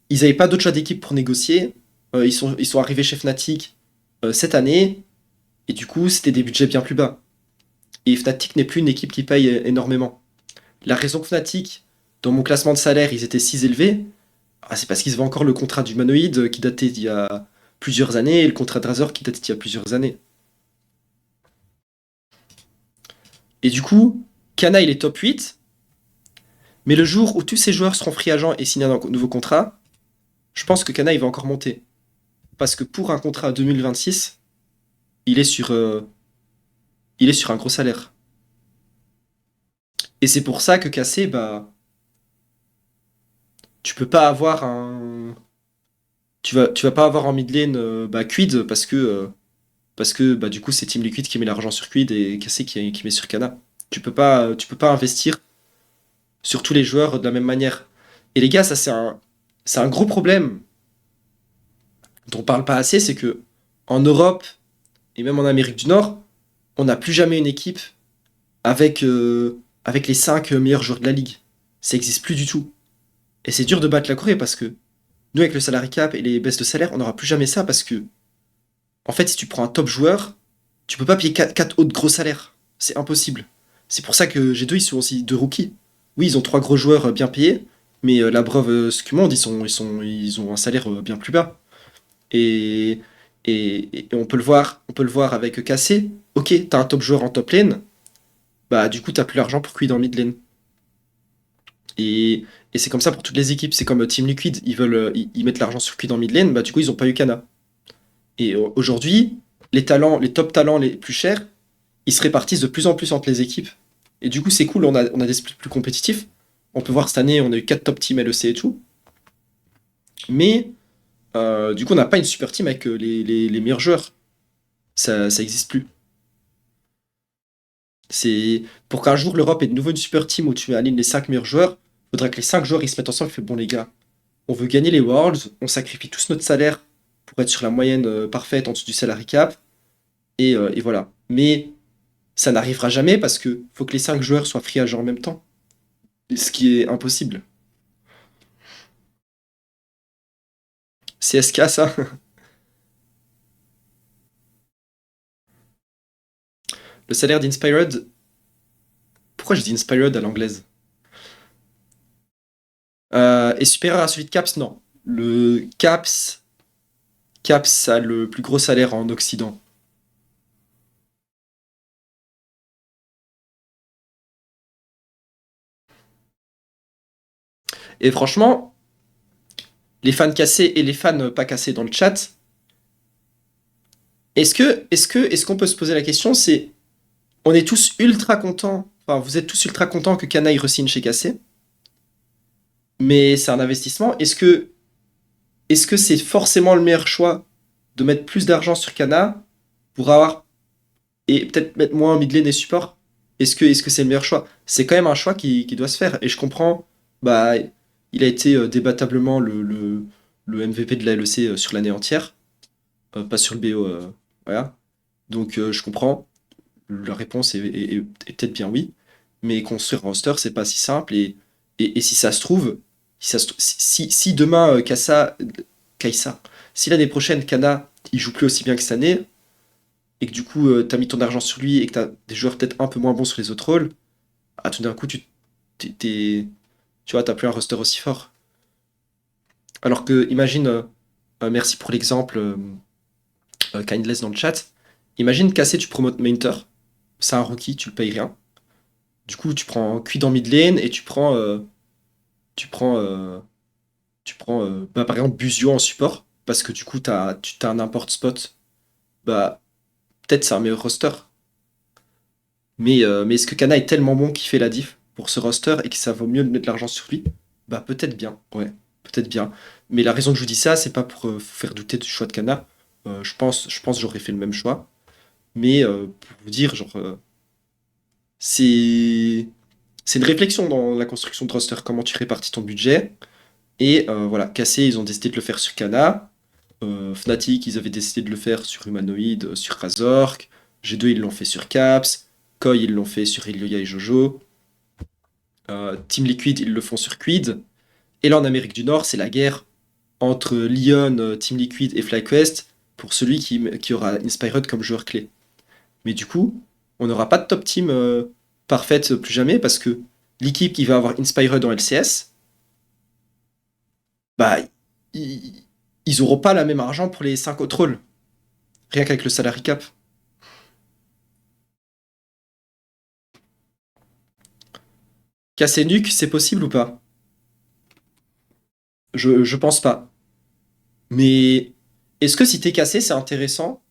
ils n'avaient pas d'autre choix d'équipe pour négocier. Ils sont arrivés chez Fnatic cette année, et du coup, c'était des budgets bien plus bas. Et Fnatic n'est plus une équipe qui paye énormément. La raison que Fnatic, dans mon classement de salaire, ils étaient si élevés, c'est parce qu'ils avaient encore le contrat d'Humanoid qui datait d'il y a plusieurs années, et le contrat de Razor qui datait d'il y a plusieurs années. Et du coup, Kana, il est top 8, mais le jour où tous ces joueurs seront free agents et signent un nouveau contrat, Je pense que Kana, il va encore monter. Parce que pour un contrat 2026, il est sur, euh, il est sur un gros salaire. Et c'est pour ça que Cassé, bah, tu peux pas avoir un. Tu vas pas avoir en mid lane bah, Quid parce que bah, du coup, c'est Team Liquid qui met l'argent sur Quid et Cassé qui met sur Kana. Tu peux pas investir sur tous les joueurs de la même manière. Et les gars, ça, c'est un gros problème dont on parle pas assez, c'est que en Europe et même en Amérique du Nord, on n'a plus jamais une équipe avec les 5 meilleurs joueurs de la ligue. Ça n'existe plus du tout. Et c'est dur de battre la Corée parce que nous, avec le salary cap et les baisses de salaire, on n'aura plus jamais ça parce que, en fait, si tu prends un top joueur, tu peux pas payer 4 autres gros salaires. C'est impossible. C'est pour ça que G2, ils sont aussi deux rookies. Oui, ils ont 3 gros joueurs bien payés, mais la Brave Scumond, ils ont un salaire bien plus bas. Et, et on peut le voir avec KC. Ok, t'as un top joueur en top lane, bah du coup t'as plus l'argent pour cuire dans mid lane. Et, et c'est comme ça pour toutes les équipes. C'est comme Team Liquid, ils mettent l'argent sur cuire dans mid lane, bah du coup ils ont pas eu Kana. Et aujourd'hui, les top talents les plus chers, ils se répartissent de plus en plus entre les équipes. Et du coup c'est cool, on a des splits plus compétitifs. On peut voir cette année, on a eu 4 top teams LEC et tout. Mais du coup on n'a pas une super team avec les meilleurs joueurs. Ça existe plus. C'est pour qu'un jour l'Europe ait de nouveau une super team où tu alignes les 5 meilleurs joueurs, il faudra que les 5 joueurs ils se mettent ensemble et fait bon les gars, on veut gagner les Worlds, on sacrifie tous notre salaire pour être sur la moyenne parfaite en dessous du salary cap et voilà. Mais ça n'arrivera jamais parce que faut que les 5 joueurs soient free agent en même temps, ce qui est impossible. CSK ça. Le salaire d'Inspired, pourquoi je dis Inspired à l'anglaise? Est supérieur à celui de Caps? Non. Le Caps a le plus gros salaire en Occident. Et franchement, les fans cassés et les fans pas cassés dans le chat, est-ce qu'on peut se poser la question, c'est, on est tous ultra contents, enfin vous êtes tous ultra contents que Kana il re-signe chez Cassé, mais c'est un investissement. Est-ce que c'est forcément le meilleur choix de mettre plus d'argent sur Kana pour avoir et peut-être mettre moins en mid lane et support? Est-ce que c'est le meilleur choix? C'est quand même un choix qui doit se faire. Et je comprends, bah, il a été débattablement le MVP de la LEC sur l'année entière, pas sur le BO. Voilà. Donc je comprends. La réponse est peut-être bien oui. Mais construire un roster, c'est pas si simple. Et si ça se trouve, si demain Kaisa, si l'année prochaine Kana il joue plus aussi bien que cette année, et que du coup t'as mis ton argent sur lui et que t'as des joueurs peut-être un peu moins bons sur les autres rôles, ah, tout d'un coup tu vois, t'as plus un roster aussi fort. Alors que imagine, merci pour l'exemple Kindless dans le chat, imagine Cassé tu promotes Mainter, c'est un rookie, tu le payes rien. Du coup tu prends Cuit dans mid lane et tu prends, bah, par exemple Buzio en support, parce que du coup t'as un import spot, bah peut-être c'est un meilleur roster. Mais est-ce que Kana est tellement bon qu'il fait la diff pour ce roster et que ça vaut mieux de mettre de l'argent sur lui? Bah peut-être bien, ouais, peut-être bien. Mais la raison que je vous dis ça, c'est pas pour faire douter du choix de Kana. Je pense que j'aurais fait le même choix. Mais pour vous dire, genre, c'est c'est une réflexion dans la construction de roster, comment tu répartis ton budget. Et voilà, Cassé, ils ont décidé de le faire sur Kana. Fnatic, ils avaient décidé de le faire sur Humanoid, sur Razork. G2, ils l'ont fait sur Caps. Koi, ils l'ont fait sur Ilioya et Jojo. Team Liquid, ils le font sur Quid. Et là, en Amérique du Nord, c'est la guerre entre Lyon, Team Liquid et FlyQuest pour celui qui aura Inspired comme joueur clé. Mais du coup, on n'aura pas de top team parfaite plus jamais parce que l'équipe qui va avoir Inspired en LCS, bah, ils, ils auront pas la même argent pour les 5 autres rôles. Rien qu'avec le salary cap. Casser Nuke, c'est possible ou pas? Je pense pas. Mais est-ce que si t'es cassé, c'est intéressant?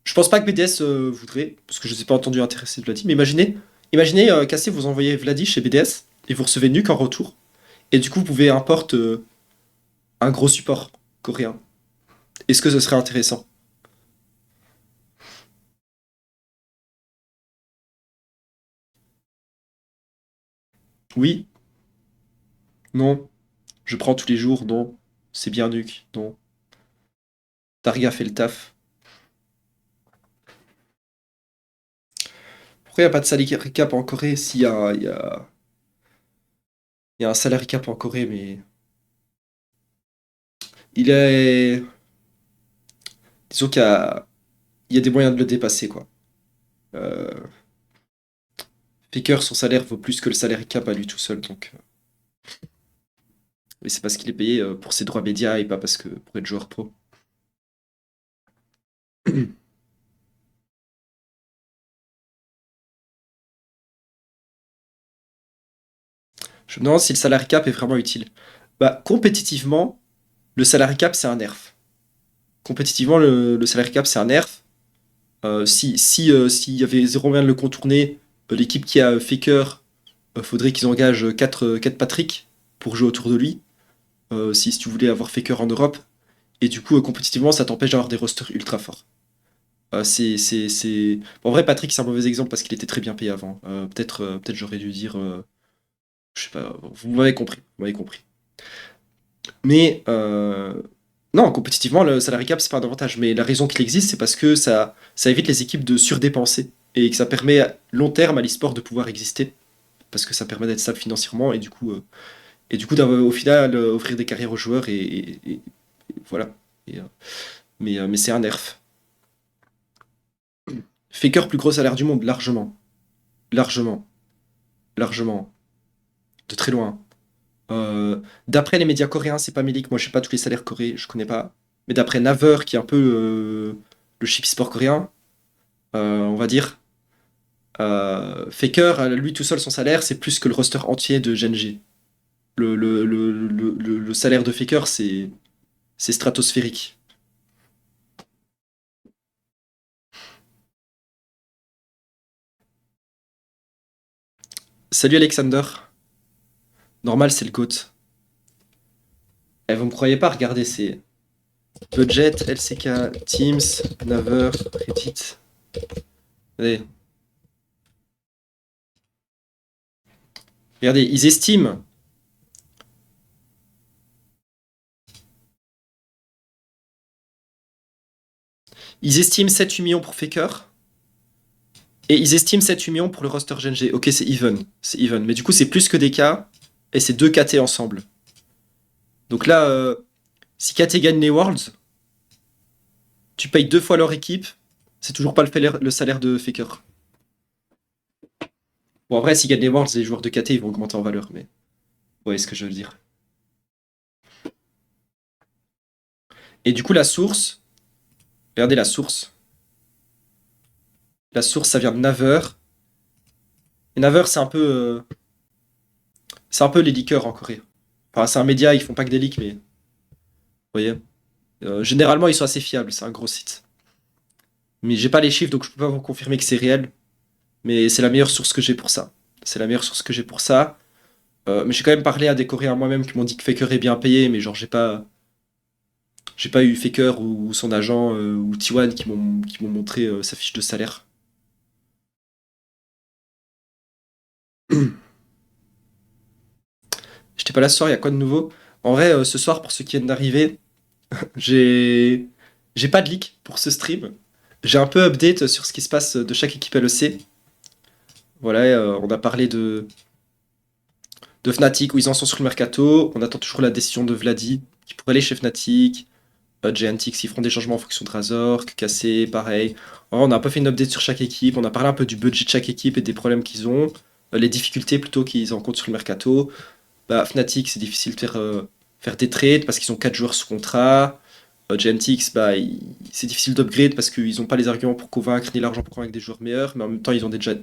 Je pense pas que BDS voudrait, parce que je ne ai pas entendu intéresser Vladi, mais imaginez cassé, vous envoyez Vladi chez BDS, et vous recevez Nuke en retour, et du coup vous pouvez importer un gros support coréen. Est-ce que ce serait intéressant? Oui? Non? Je prends tous les jours? Non? C'est bien Nuke? Non? Targa fait le taf. Pourquoi il n'y a pas de salary cap en Corée? S'il y a, il y a un salary cap en Corée, mais il est... Disons il y a des moyens de le dépasser, quoi. Euh, Faker, son salaire vaut plus que le salary cap à lui tout seul, donc... Mais c'est parce qu'il est payé pour ses droits médias et pas parce que pour être joueur pro. Je me demande si le salary cap est vraiment utile. Bah, compétitivement, le salary cap, c'est un nerf. Compétitivement, le salary cap, c'est un nerf. S'il y avait zéro moyen de le contourner, l'équipe qui a Faker, faudrait qu'ils engagent 4 Patrick pour jouer autour de lui. Si tu voulais avoir Faker en Europe. Et du coup, compétitivement, ça t'empêche d'avoir des rosters ultra forts. Bon, en vrai, Patrick, c'est un mauvais exemple parce qu'il était très bien payé avant. Peut-être j'aurais dû dire. Je sais pas, vous m'avez compris. Vous m'avez compris. Mais non, compétitivement, le salary cap, c'est pas un avantage. Mais la raison qu'il existe, c'est parce que ça évite les équipes de surdépenser. Et que ça permet à long terme à l'e-sport de pouvoir exister. Parce que ça permet d'être stable financièrement et du coup au final, offrir des carrières aux joueurs et voilà. Et, mais c'est un nerf. Faker, plus gros salaire du monde, largement. Largement. Largement. De très loin. Euh, D'après les médias coréens, c'est pas Milik. Moi, je sais pas tous les salaires coréens, je connais pas. Mais d'après Naver, qui est un peu le chip sport coréen, on va dire, Faker, lui tout seul, son salaire, c'est plus que le roster entier de Gen.G. Le salaire de Faker, c'est stratosphérique. Salut Alexander. Normal, c'est le GOAT. Eh, vous me croyez pas? Regardez, c'est Budget, LCK, Teams, Naver, Reddit. Allez, regardez, ils estiment 7-8 millions pour Faker et ils estiment 7-8 millions pour le roster Gen.G. Ok, c'est even. C'est even. Mais du coup, c'est plus que des K et c'est deux KT ensemble. Donc là, si KT gagne les Worlds, tu payes 2 fois leur équipe. C'est toujours pas le salaire de Faker. Bon, après, s'ils gagnent les Worlds, les joueurs de KT ils vont augmenter en valeur. Mais vous voyez ce que je veux dire. Et du coup, la source, regardez la source. La source, ça vient de Naver. Et Naver, c'est un peu les leakers en Corée. Enfin, c'est un média, ils font pas que des leaks, mais vous voyez. Généralement, ils sont assez fiables, c'est un gros site. Mais j'ai pas les chiffres, donc je peux pas vous confirmer que c'est réel. Mais c'est la meilleure source que j'ai pour ça. C'est la meilleure source que j'ai pour ça. Mais j'ai quand même parlé à des Coréens moi-même qui m'ont dit que Faker est bien payé, mais genre j'ai pas eu Faker ou son agent ou T1 qui m'ont montré sa fiche de salaire. J'étais pas là ce soir, il y a quoi de nouveau? En vrai, ce soir, pour ceux qui viennent d'arriver, j'ai j'ai pas de leak pour ce stream. J'ai un peu update sur ce qui se passe de chaque équipe LEC. Voilà, on a parlé de Fnatic où ils en sont sur le mercato. On attend toujours la décision de Vladi qui pourrait aller chez Fnatic. GNTX, ils feront des changements en fonction de Razor. KC, pareil. On a un peu fait une update sur chaque équipe. On a parlé un peu du budget de chaque équipe et des problèmes qu'ils ont. Les difficultés plutôt qu'ils rencontrent sur le mercato. Bah, Fnatic, c'est difficile de faire des trades parce qu'ils ont 4 joueurs sous contrat. GMTX, bah, c'est difficile d'upgrade parce qu'ils n'ont pas les arguments pour convaincre ni l'argent pour convaincre des joueurs meilleurs, mais en même temps, ils ont déjà.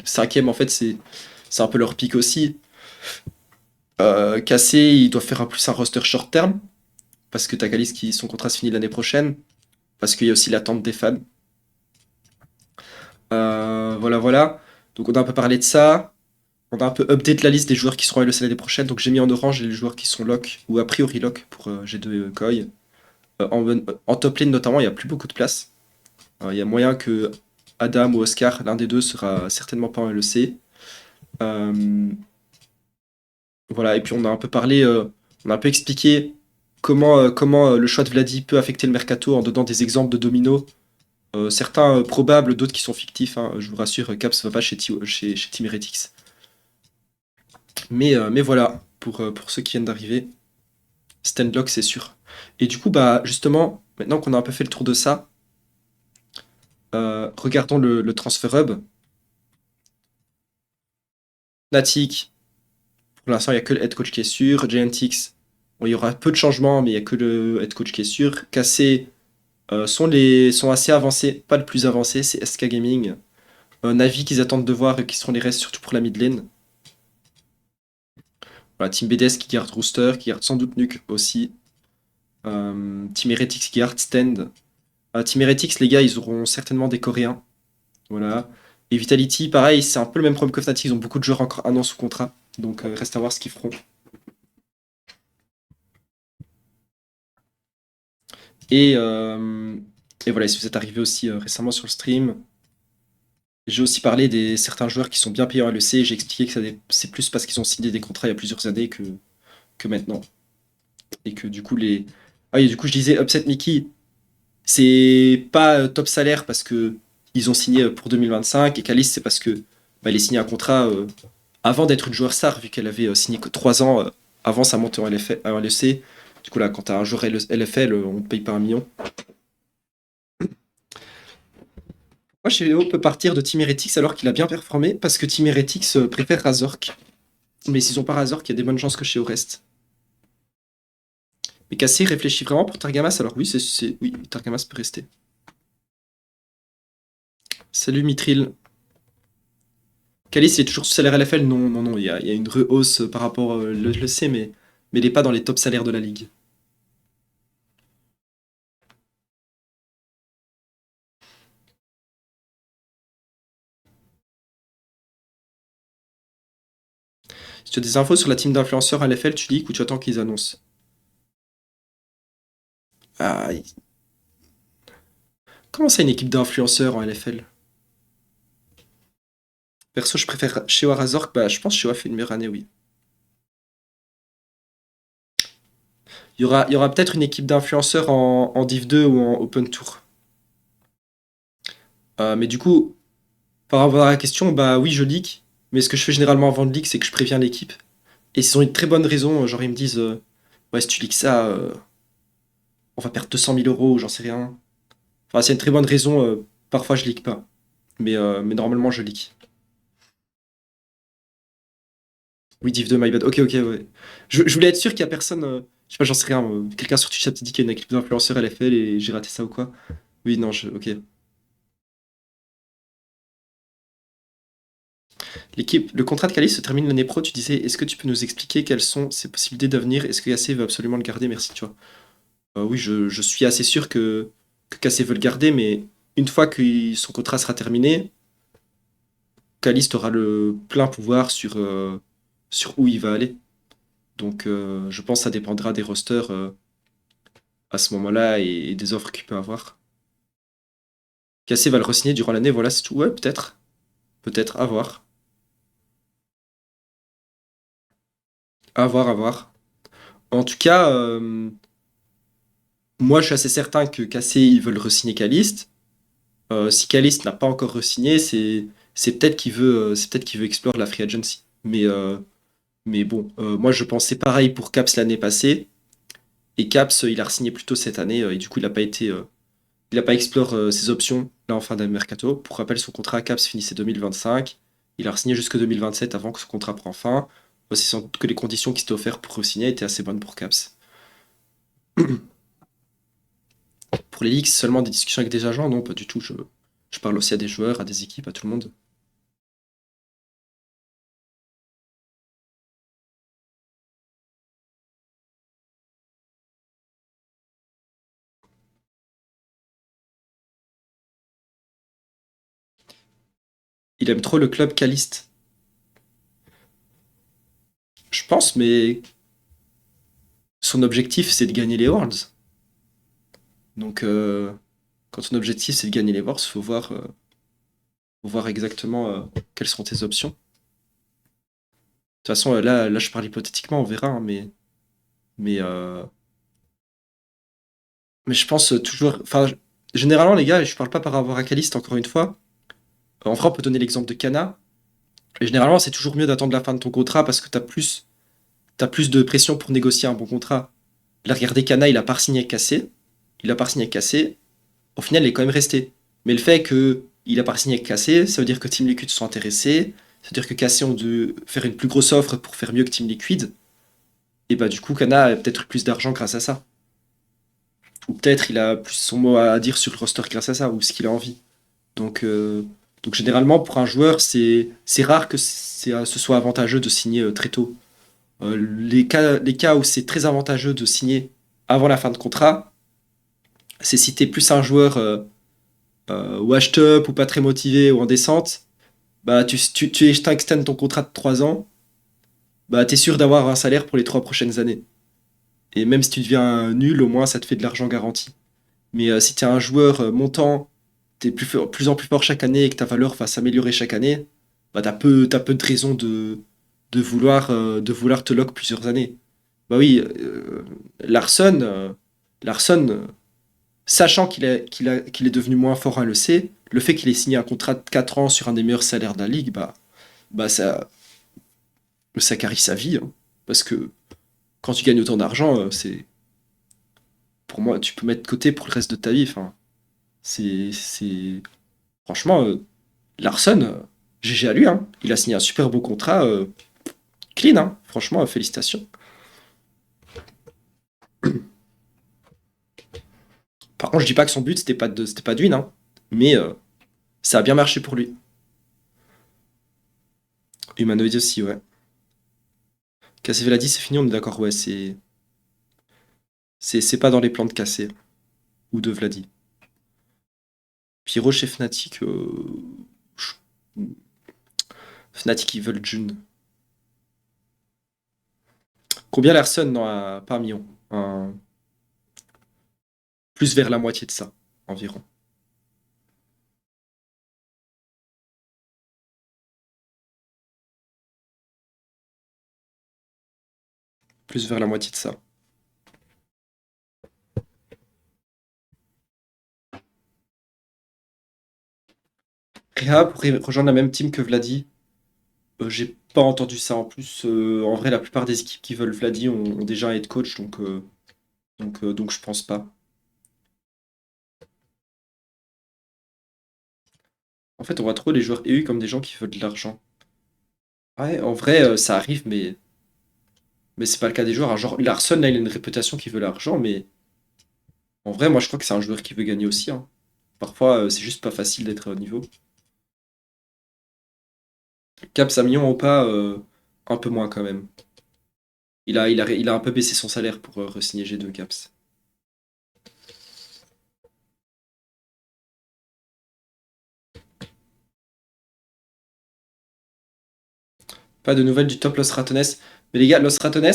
Cinquième, en fait, c'est un peu leur pic aussi. KC, ils doivent faire plus un roster short terme. parce que t'as Calis qui son contrat se finit l'année prochaine, parce qu'il y a aussi l'attente des fans. Voilà, voilà. Donc on a un peu parlé de ça. On a un peu update la liste des joueurs qui seront à LEC l'année prochaine. Donc j'ai mis en orange les joueurs qui sont lock, ou a priori lock pour G2 Koi. En top lane notamment, il n'y a plus beaucoup de place. Il y a moyen que Adam ou Oscar, l'un des deux, sera certainement pas en LEC. Euh, voilà, et puis on a un peu parlé, on a un peu expliqué comment le choix de Vladi peut affecter le mercato en donnant des exemples de dominos. Certains probables, d'autres qui sont fictifs, hein. Je vous rassure, Caps va pas chez Team Heretics. Mais voilà, pour ceux qui viennent d'arriver, Stanlock, c'est sûr. Et du coup, bah, justement, maintenant qu'on a un peu fait le tour de ça, regardons le transfer hub. Natic, pour l'instant, il n'y a que le head coach qui est sûr. Giantix, bon, il y aura peu de changements, mais il n'y a que le head coach qui est sûr. KC sont assez avancés, pas le plus avancé, c'est SK Gaming. Navi qu'ils attendent de voir et qui seront les restes, surtout pour la mid lane. Voilà, Team BDS qui garde Rooster, qui garde sans doute Nuke aussi. Team Heretics qui garde Stand. Team Heretics, les gars, ils auront certainement des Coréens. Voilà. Et Vitality, pareil, c'est un peu le même problème que Fnatic, ils ont beaucoup de joueurs encore un an sous contrat. Donc reste à voir ce qu'ils feront. Et, euh, et voilà, si vous êtes arrivé aussi récemment sur le stream, j'ai aussi parlé des certains joueurs qui sont bien payés en LEC. J'ai expliqué que c'est plus parce qu'ils ont signé des contrats il y a plusieurs années que maintenant. Et que du coup, les. Ah, et du coup, je disais Upset Mickey, c'est pas top salaire parce que ils ont signé pour 2025 et Calis, c'est parce que bah, il a signé un contrat avant d'être une joueur star, vu qu'elle avait signé que 3 ans avant sa montée en LEC. Du coup, là, quand tu as un joueur LFL, on ne paye pas 1 million. Moi, Chéo peut partir de Team Heretics alors qu'il a bien performé parce que Team Heretics préfère Razork. Mais s'ils ont pas Razork, il y a des bonnes chances que Chéo reste. Mais Cassé réfléchit vraiment pour Targamas, alors oui, oui, Targamas peut rester. Salut Mithril. Calis, il est toujours sous salaire LFL? Non, non, non, il y a une rehausse par rapport, le sais, mais il n'est pas dans les top salaires de la ligue. Si tu as des infos sur la team d'influenceurs LFL, tu leaks ou tu attends qu'ils annoncent? Ah, comment ça une équipe d'influenceurs en LFL? Perso, je préfère Shewa Razork, bah je pense que Shewa fait une meilleure année, oui. Il y aura peut-être une équipe d'influenceurs en Div 2 ou en Open Tour. Mais du coup, par rapport à la question, bah oui, je leak. Mais ce que je fais généralement avant de leak, c'est que je préviens l'équipe. Et s'ils ont une très bonne raison, genre ils me disent ouais, si tu leaks ça, on va perdre 200 000 euros, ou j'en sais rien. Enfin, c'est une très bonne raison, parfois je leak pas. Mais normalement, je leak. Oui, Div 2, my bad. Ok, ok, ouais. Je voulais être sûr qu'il y a personne. Je sais pas, j'en sais rien. Quelqu'un sur Twitch a peut-être dit qu'il y a une équipe d'influenceurs LFL et j'ai raté ça ou quoi. Oui, non, ok. Le contrat de Calis se termine l'année pro. Tu disais, est-ce que tu peux nous expliquer quelles sont ses possibilités d'avenir? Est-ce que Cassé veut absolument le garder? Merci, tu vois. Oui, je suis assez sûr que Cassé veut le garder, mais une fois que son contrat sera terminé, Calis aura le plein pouvoir sur où il va aller. Donc, je pense que ça dépendra des rosters à ce moment-là et des offres qu'il peut avoir. Cassé va le re-signer durant l'année, voilà, c'est tout. Ouais, peut-être. Peut-être, à voir. À voir, à voir. En tout cas, moi, je suis assez certain que Cassé, ils veulent re-signer Caliste. Si Caliste n'a pas encore re-signé, c'est peut-être qu'il veut explorer la free agency. Mais bon, moi, je pensais pareil pour Caps l'année passée. Et Caps, il a re-signé plus tôt cette année. Et du coup, il n'a pas exploré ses options là en fin d'année mercato. Pour rappel, son contrat à Caps finissait 2025. Il a re-signé jusque 2027 avant que son contrat prenne fin. C'est sans doute que les conditions qui s'étaient offertes pour re-signer étaient assez bonnes pour Caps. Pour les leaks, seulement des discussions avec des agents? Non, pas du tout. Je parle aussi à des joueurs, à des équipes, à tout le monde. Il aime trop le club caliste. Je pense, mais son objectif, c'est de gagner les Worlds. Donc, quand ton objectif, c'est de gagner les Worlds, faut voir exactement quelles sont tes options. De toute façon, là, je parle hypothétiquement, on verra, hein, mais, euh, mais je pense toujours. Enfin, généralement, les gars, je parle pas par rapport à Caliste, encore une fois. En vrai, on peut donner l'exemple de Kana. Et généralement, c'est toujours mieux d'attendre la fin de ton contrat parce que t'as plus de pression pour négocier un bon contrat. Là, regardez, Kana, il a pas signé cassé. Il a pas signé cassé. Au final, il est quand même resté. Mais le fait qu'il a pas signé cassé, ça veut dire que Team Liquid sont intéressés. Ça veut dire que Cassé ont dû faire une plus grosse offre pour faire mieux que Team Liquid. Et bah, du coup, Kana a peut-être eu plus d'argent grâce à ça. Ou peut-être il a plus son mot à dire sur le roster grâce à ça, ou ce qu'il a envie. Donc, euh, donc généralement, pour un joueur, c'est rare que ce soit avantageux de signer très tôt. Les cas où c'est très avantageux de signer avant la fin de contrat, c'est si t'es plus un joueur washed up ou pas très motivé ou en descente, bah tu extends ton contrat de 3 ans, bah t'es sûr d'avoir un salaire pour les 3 prochaines années. Et même si tu deviens nul, au moins ça te fait de l'argent garanti. Mais si t'es un joueur montant, t'es plus en plus fort chaque année et que ta valeur va s'améliorer chaque année, bah t'as peu de raisons de vouloir te lock plusieurs années. Bah oui, Larson, sachant qu'il est devenu moins fort à l'EC, le fait qu'il ait signé un contrat de 4 ans sur un des meilleurs salaires de la ligue, bah ça carie sa vie, hein. Parce que quand tu gagnes autant d'argent, pour moi, tu peux mettre de côté pour le reste de ta vie. Enfin, c'est, franchement, Larson, GG à lui, hein. Il a signé un super beau contrat, clean, hein. Franchement, félicitations. Par contre, je dis pas que son but c'était pas de win, hein. Mais ça a bien marché pour lui. Humanoid aussi, ouais. Cassé Veladi, c'est fini, on est d'accord, ouais, c'est pas dans les plans de Cassé ou de Vladi. Pyro chez Fnatic, Fnatic ils veulent June. Combien Larson? Non, pas un million. Plus vers la moitié de ça, environ. Plus vers la moitié de ça. Réa pourrait rejoindre la même team que Vladi. J'ai pas entendu ça en plus. En vrai, la plupart des équipes qui veulent Vladi ont déjà un head coach, donc je pense pas. En fait, on voit trop les joueurs EU comme des gens qui veulent de l'argent. Ouais, en vrai, ça arrive, mais c'est pas le cas des joueurs. Genre, Larson, là, il a une réputation qui veut l'argent, mais en vrai, moi, je crois que c'est un joueur qui veut gagner aussi, hein. Parfois, c'est juste pas facile d'être au niveau. Caps à million ou pas, un peu moins quand même. Il a un peu baissé son salaire pour re-signer G2 Caps. Pas de nouvelles du top Los Ratones. Mais les gars, Los Ratones,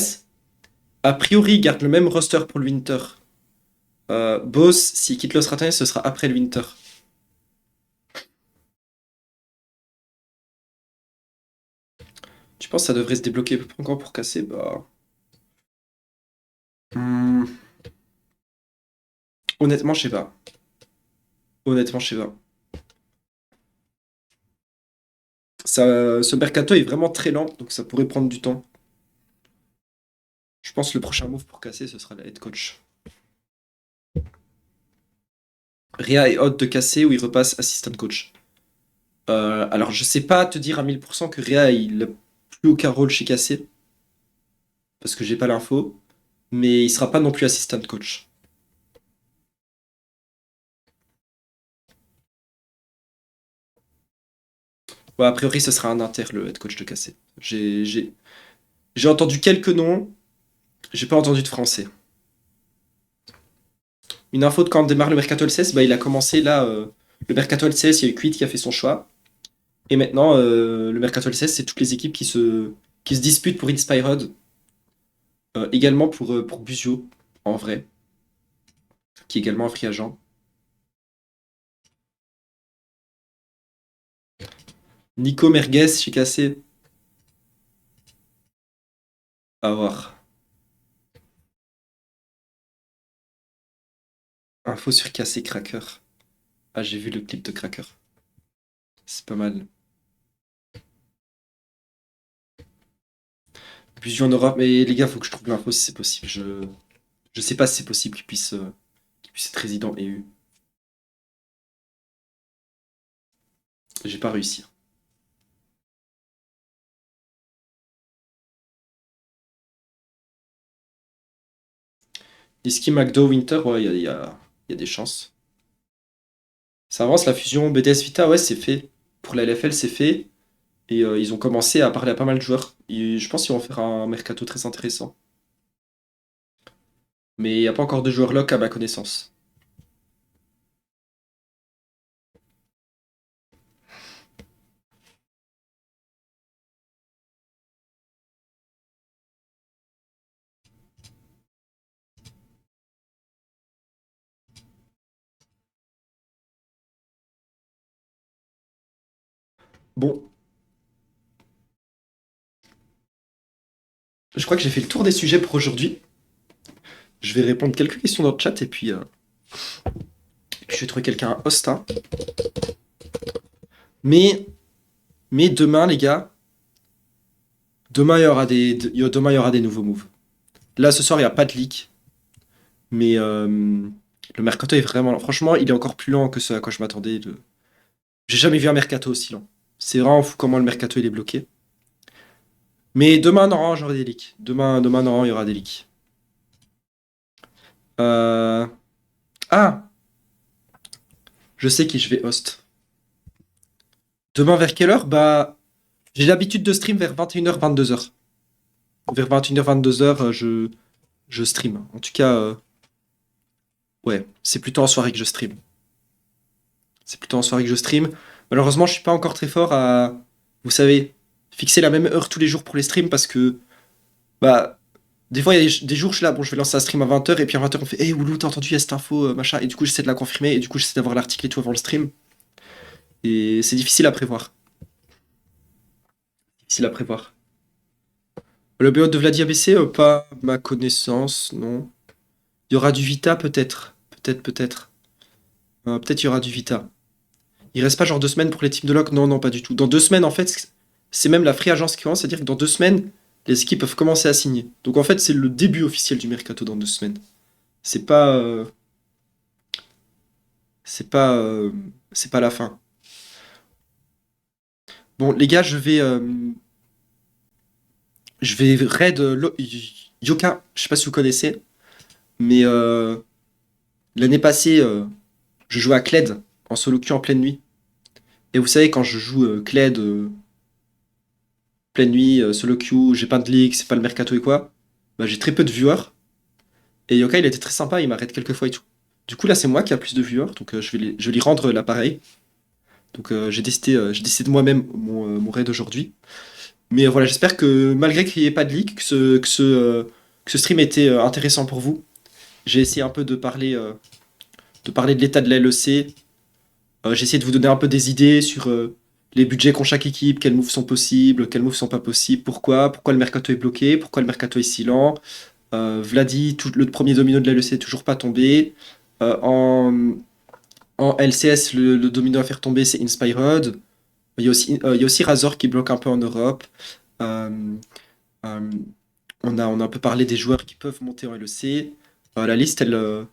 a priori, garde le même roster pour le Winter. Boss, s'il quitte Los Ratones, ce sera après le Winter. Tu penses que ça devrait se débloquer encore pour casser? Bah. Hmm, honnêtement, je sais pas. Honnêtement, je sais pas. Ce mercato est vraiment très lent, donc ça pourrait prendre du temps. Je pense que le prochain move pour casser, ce sera la head coach. Ria est hot de casser ou il repasse assistant coach. Alors, je sais pas te dire à 1000% que Ria, il a plus aucun rôle chez Cassé, parce que j'ai pas l'info, mais il sera pas non plus assistant coach. Ouais, a priori, ce sera un inter, le head coach de Cassé. J'ai entendu quelques noms, j'ai pas entendu de français. Une info de quand démarre le Mercato LCS, bah, il a commencé là, le Mercato LCS, il y a eu Quid qui a fait son choix. Et maintenant, le mercato LCS, c'est toutes les équipes qui se disputent pour Inspired. Également pour Busio, en vrai, qui est également un free agent. Nico Merguez chez Cassé. À voir. Info sur Cassé Cracker. Ah, j'ai vu le clip de Cracker. C'est pas mal. Busio en Europe, mais les gars, faut que je trouve l'info si c'est possible. Je sais pas si c'est possible qu'il puisse être résident EU. J'ai pas réussi. Iski, McDo, Winter, ouais, il y a des chances. Ça avance la fusion BDS Vita, ouais, c'est fait. Pour la LFL, c'est fait. Et ils ont commencé à parler à pas mal de joueurs. Et je pense qu'ils vont faire un mercato très intéressant. Mais il n'y a pas encore de joueurs lock à ma connaissance. Bon, je crois que j'ai fait le tour des sujets pour aujourd'hui. Je vais répondre quelques questions dans le chat et puis je vais trouver quelqu'un à host, hein. Mais, mais demain, les gars, demain, il y aura des nouveaux moves. Là, ce soir, il n'y a pas de leak. Mais le mercato est vraiment. Franchement, il est encore plus lent que ce à quoi je m'attendais. J'ai jamais vu un mercato aussi lent. C'est vraiment fou comment le mercato il est bloqué. Mais demain, non, j'aurai des leaks. Demain, non, il y aura des leaks. Euh, Ah, je sais qui je vais host. Demain, vers quelle heure? Bah, j'ai l'habitude de stream vers 21h, 22h. Vers 21h, 22h, je stream. En tout cas, ouais, c'est plutôt en soirée que je stream. C'est plutôt en soirée que je stream. Malheureusement, je suis pas encore très fort à, vous savez, fixer la même heure tous les jours pour les streams parce que, bah, des fois, il y a des jours, je suis là, bon, je vais lancer un stream à 20h et puis à 20h, on fait, hey, Oulou, t'as entendu, il y a cette info, machin. Et du coup, j'essaie de la confirmer et du coup, j'essaie d'avoir l'article et tout avant le stream. Et c'est difficile à prévoir. Difficile à prévoir. Le BO de Vladi ABC, pas à ma connaissance, non. Il y aura du Vita, peut-être. Peut-être. Peut-être il y aura du Vita. Il reste pas genre 2 semaines pour les teams de lock? Non, non, pas du tout. Dans 2 semaines, en fait, c'est même la free agence qui commence, c'est-à-dire que dans 2 semaines, les équipes peuvent commencer à signer. Donc en fait, c'est le début officiel du mercato dans 2 semaines. C'est pas, c'est pas, c'est pas la fin. Bon, les gars, je vais raid Yoka. Je sais pas si vous connaissez, mais l'année passée, je jouais à Kled en solo queue en pleine nuit. Et vous savez, quand je joue Kled pleine nuit, solo queue, j'ai pas de league, c'est pas le mercato et quoi, bah j'ai très peu de viewers. Et Yoka, il était très sympa, il m'arrête quelques fois et tout. Du coup, là, c'est moi qui a plus de viewers, donc je vais lui rendre l'appareil. Donc, j'ai décidé de moi-même mon raid aujourd'hui. Mais voilà, j'espère que malgré qu'il n'y ait pas de leak, que ce stream était intéressant pour vous. J'ai essayé un peu de parler de l'état de la LEC. J'ai essayé de vous donner un peu des idées sur les budgets qu'ont chaque équipe, quels moves sont possibles, quels moves sont pas possibles, pourquoi le mercato est bloqué, pourquoi le mercato est si lent. Vladi, le premier domino de la LEC est toujours pas tombé. En LCS, le domino à faire tomber, c'est Inspired. Il y a aussi Razor qui bloque un peu en Europe. Euh, euh, on a un peu parlé des joueurs qui peuvent monter en LEC. La liste, je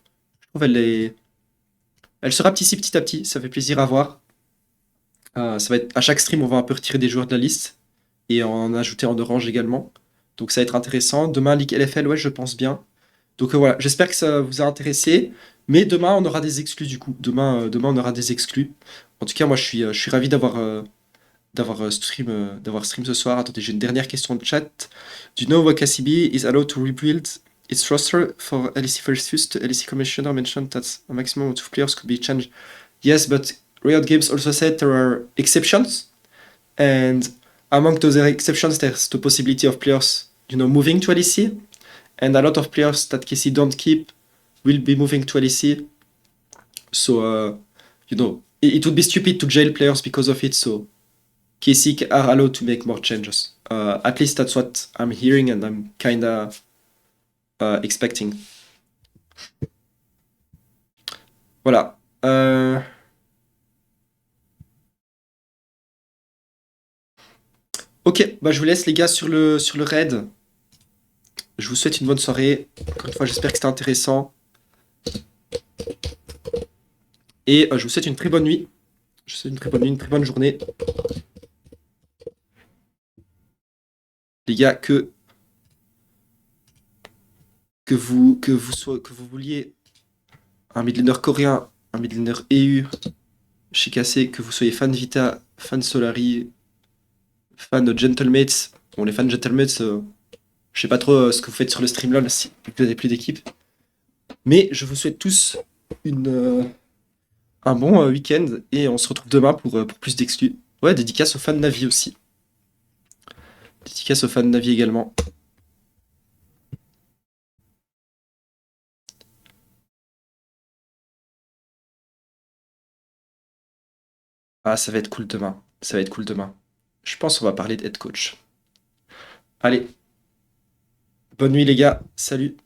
trouve, elle se rapetit petit à petit. Ça fait plaisir à voir. Ça va être, à chaque stream, on va un peu retirer des joueurs de la liste et en ajouter en orange également. Donc ça va être intéressant. Demain, Ligue LFL, ouais, je pense bien. Donc voilà, j'espère que ça vous a intéressé. Mais demain, on aura des exclus du coup. Demain, on aura des exclus. En tout cas, moi, je suis ravi d'avoir stream ce soir. Attendez, j'ai une dernière question de chat. Do you know why KCB is allowed to rebuild its roster for LEC versus? The LEC commissioner mentioned that a maximum of 2 players could be changed. Yes, but Riot Games also said there are exceptions. And among those exceptions, there's the possibility of players, moving to LEC. And a lot of players that KC don't keep will be moving to LEC. So, it would be stupid to jail players because of it. So, KC are allowed to make more changes. At least that's what I'm hearing and I'm kinda expecting. Voilà. Ok, bah je vous laisse les gars sur le raid. Je vous souhaite une bonne soirée. Encore une fois, j'espère que c'était intéressant. Et je vous souhaite une très bonne nuit. Je vous souhaite une très bonne nuit, une très bonne journée. Les gars, que vous vouliez un midlaner coréen, un midlaner EU chez KC, que vous soyez fan Vita, fan Solari, fan de Gentlemates. Bon, les fans de Gentlemates, je sais pas trop ce que vous faites sur le stream LOL si vous n'avez plus d'équipe. Mais je vous souhaite tous un bon week-end et on se retrouve demain pour plus d'exclus. Ouais, dédicace aux fans de Navi aussi. Dédicace aux fans de Navi également. Ah, ça va être cool demain. Ça va être cool demain. Je pense qu'on va parler de head coach. Allez, bonne nuit les gars. Salut.